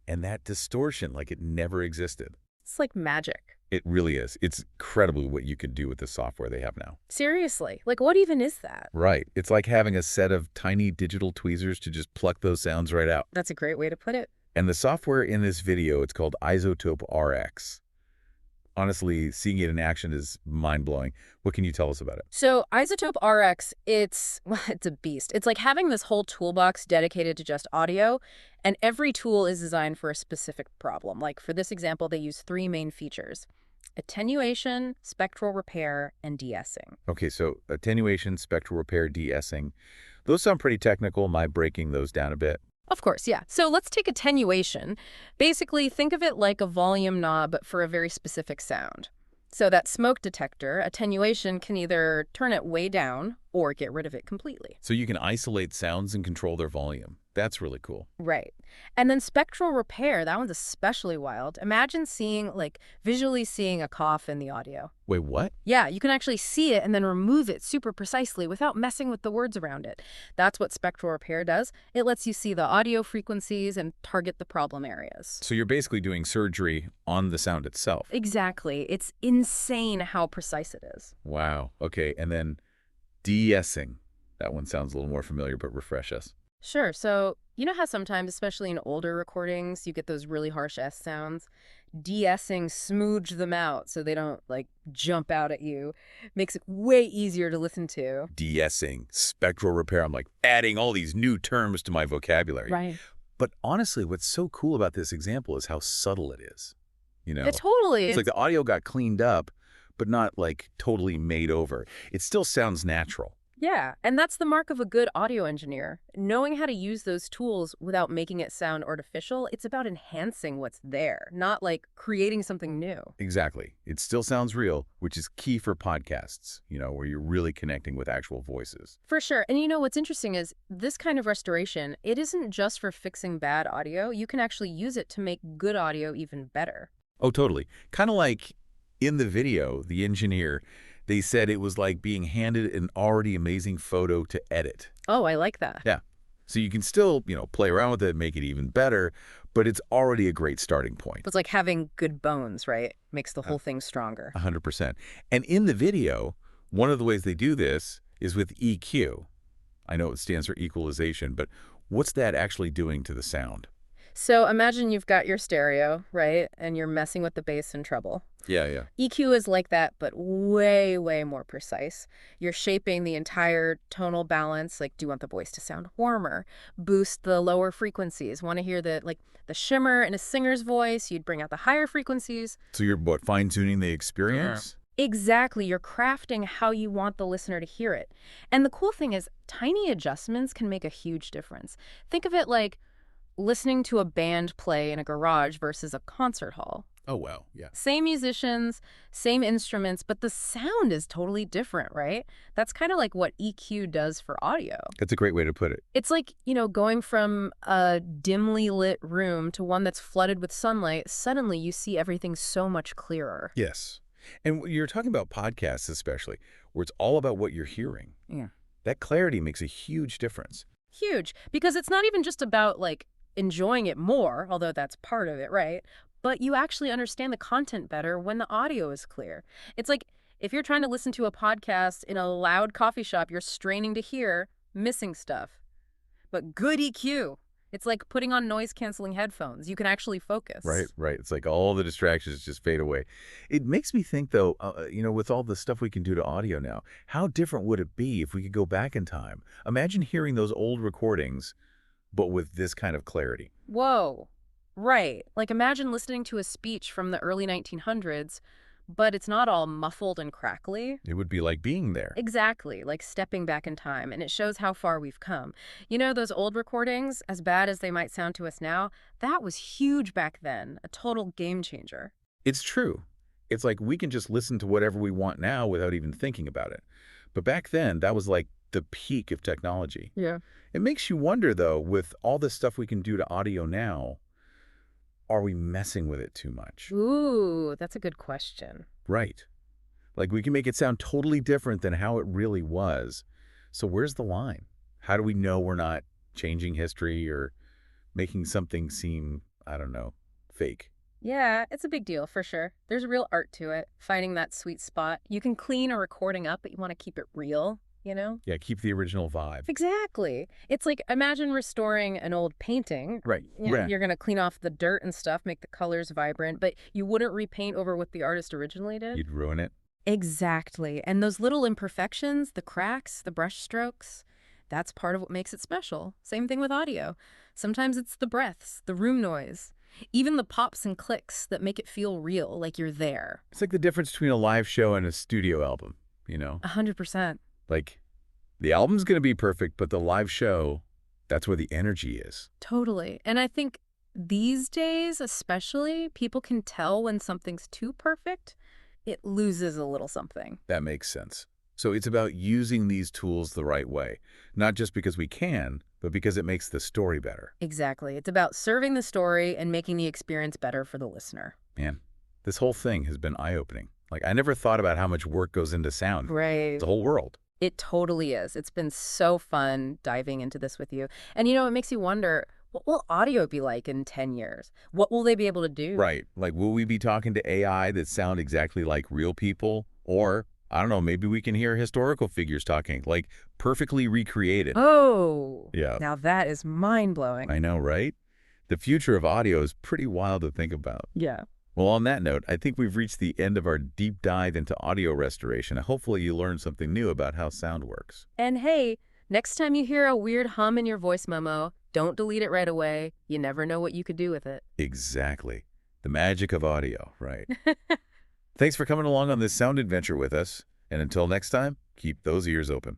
And that distortion, like it never existed. It's like magic. It really is. It's incredible what you can do with the software they have now. Seriously. Like, what even is that? Right. It's like having a set of tiny digital tweezers to just pluck those sounds right out. That's a great way to put it. And the software in this video, it's called Isotope RX. Honestly, seeing it in action is mind-blowing. What can you tell us about it? So Isotope RX, it's a beast. It's like having this whole toolbox dedicated to just audio, and every tool is designed for a specific problem. Like for this example, they use 3 main features: attenuation, spectral repair, and de-essing. Okay, so attenuation, spectral repair, de-essing. Those sound pretty technical. Am I breaking those down a bit? Of course, yeah. So let's take attenuation. Basically, think of it like a volume knob for a very specific sound. So that smoke detector, attenuation can either turn it way down or get rid of it completely. So you can isolate sounds and control their volume. That's really cool. Right. And then spectral repair, that one's especially wild. Imagine visually seeing a cough in the audio. Wait, what? Yeah, you can actually see it and then remove it super precisely without messing with the words around it. That's what spectral repair does. It lets you see the audio frequencies and target the problem areas. So you're basically doing surgery on the sound itself. Exactly. It's insane how precise it is. Wow. Okay, and then de-essing. That one sounds a little more familiar, but refresh us. Sure. So you know how sometimes, especially in older recordings, you get those really harsh S sounds? De-essing smooch them out so they don't, jump out at you. Makes it way easier to listen to. De-essing, spectral repair. I'm adding all these new terms to my vocabulary. Right. But honestly, what's so cool about this example is how subtle it is. It totally is. It's like the audio got cleaned up, but not totally made over. It still sounds natural. Yeah, and that's the mark of a good audio engineer. Knowing how to use those tools without making it sound artificial, it's about enhancing what's there, not creating something new. Exactly. It still sounds real, which is key for podcasts, where you're really connecting with actual voices. For sure. And what's interesting is this kind of restoration, it isn't just for fixing bad audio. You can actually use it to make good audio even better. Oh, totally. Kind of like in the video, the engineer, they said it was like being handed an already amazing photo to edit. Oh, I like that. Yeah. So you can still, play around with it, make it even better, but it's already a great starting point. It's like having good bones, right? Makes the whole thing stronger. 100%. And in the video, one of the ways they do this is with EQ. I know it stands for equalization, but what's that actually doing to the sound? So imagine you've got your stereo, right? And you're messing with the bass and treble. Yeah. EQ is like that, but way, way more precise. You're shaping the entire tonal balance. Do you want the voice to sound warmer? Boost the lower frequencies. Want to hear the shimmer in a singer's voice? You'd bring out the higher frequencies. So you're fine-tuning the experience? Exactly. You're crafting how you want the listener to hear it. And the cool thing is, tiny adjustments can make a huge difference. Think of it like listening to a band play in a garage versus a concert hall. Oh, wow. Yeah. Same musicians, same instruments, but the sound is totally different, right? That's kind of like what EQ does for audio. That's a great way to put it. It's like, going from a dimly lit room to one that's flooded with sunlight, suddenly you see everything so much clearer. Yes. And you're talking about podcasts especially, where it's all about what you're hearing. Yeah. That clarity makes a huge difference. Huge, because it's not even just about like enjoying it more, although that's part of it, right? But you actually understand the content better when the audio is clear. It's like if you're trying to listen to a podcast in a loud coffee shop, you're straining to hear, missing stuff. But good EQ. It's like putting on noise-canceling headphones. You can actually focus. Right, right. It's like all the distractions just fade away. It makes me think, though, with all the stuff we can do to audio now, how different would it be if we could go back in time? Imagine hearing those old recordings, but with this kind of clarity. Whoa. Right. Like imagine listening to a speech from the early 1900s, but it's not all muffled and crackly. It would be like being there. Exactly, like stepping back in time, and it shows how far we've come. Those old recordings, as bad as they might sound to us now, that was huge back then, a total game changer. It's true. It's like we can just listen to whatever we want now without even thinking about it. But back then, that was like the peak of technology. Yeah. It makes you wonder, though, with all this stuff we can do to audio now, are we messing with it too much? Ooh, that's a good question. Right. Like we can make it sound totally different than how it really was. So where's the line? How do we know we're not changing history or making something seem, I don't know, fake? Yeah, it's a big deal for sure. There's real art to it, finding that sweet spot. You can clean a recording up, but you want to keep it real. Yeah, keep the original vibe. Exactly. It's like imagine restoring an old painting. Right. You're going to clean off the dirt and stuff, make the colors vibrant, but you wouldn't repaint over what the artist originally did. You'd ruin it. Exactly. And those little imperfections, the cracks, the brush strokes, that's part of what makes it special. Same thing with audio. Sometimes it's the breaths, the room noise, even the pops and clicks that make it feel real, like you're there. It's like the difference between a live show and a studio album, 100%. Like, the album's going to be perfect, but the live show, that's where the energy is. Totally. And I think these days, especially, people can tell when something's too perfect. It loses a little something. That makes sense. So it's about using these tools the right way, not just because we can, but because it makes the story better. Exactly. It's about serving the story and making the experience better for the listener. Man, this whole thing has been eye-opening. Like, I never thought about how much work goes into sound. Right. It's a whole world. It totally is. It's been so fun diving into this with you. And it makes you wonder, what will audio be like in 10 years? What will they be able to do? Right. Like, will we be talking to AI that sound exactly like real people? Or, I don't know, maybe we can hear historical figures talking, like perfectly recreated. Oh, Yeah. Now that is mind-blowing. I know, right? The future of audio is pretty wild to think about. Yeah. Well, on that note, I think we've reached the end of our deep dive into audio restoration. Hopefully you learned something new about how sound works. And hey, next time you hear a weird hum in your voice memo, don't delete it right away. You never know what you could do with it. Exactly. The magic of audio, right? Thanks for coming along on this sound adventure with us. And until next time, keep those ears open.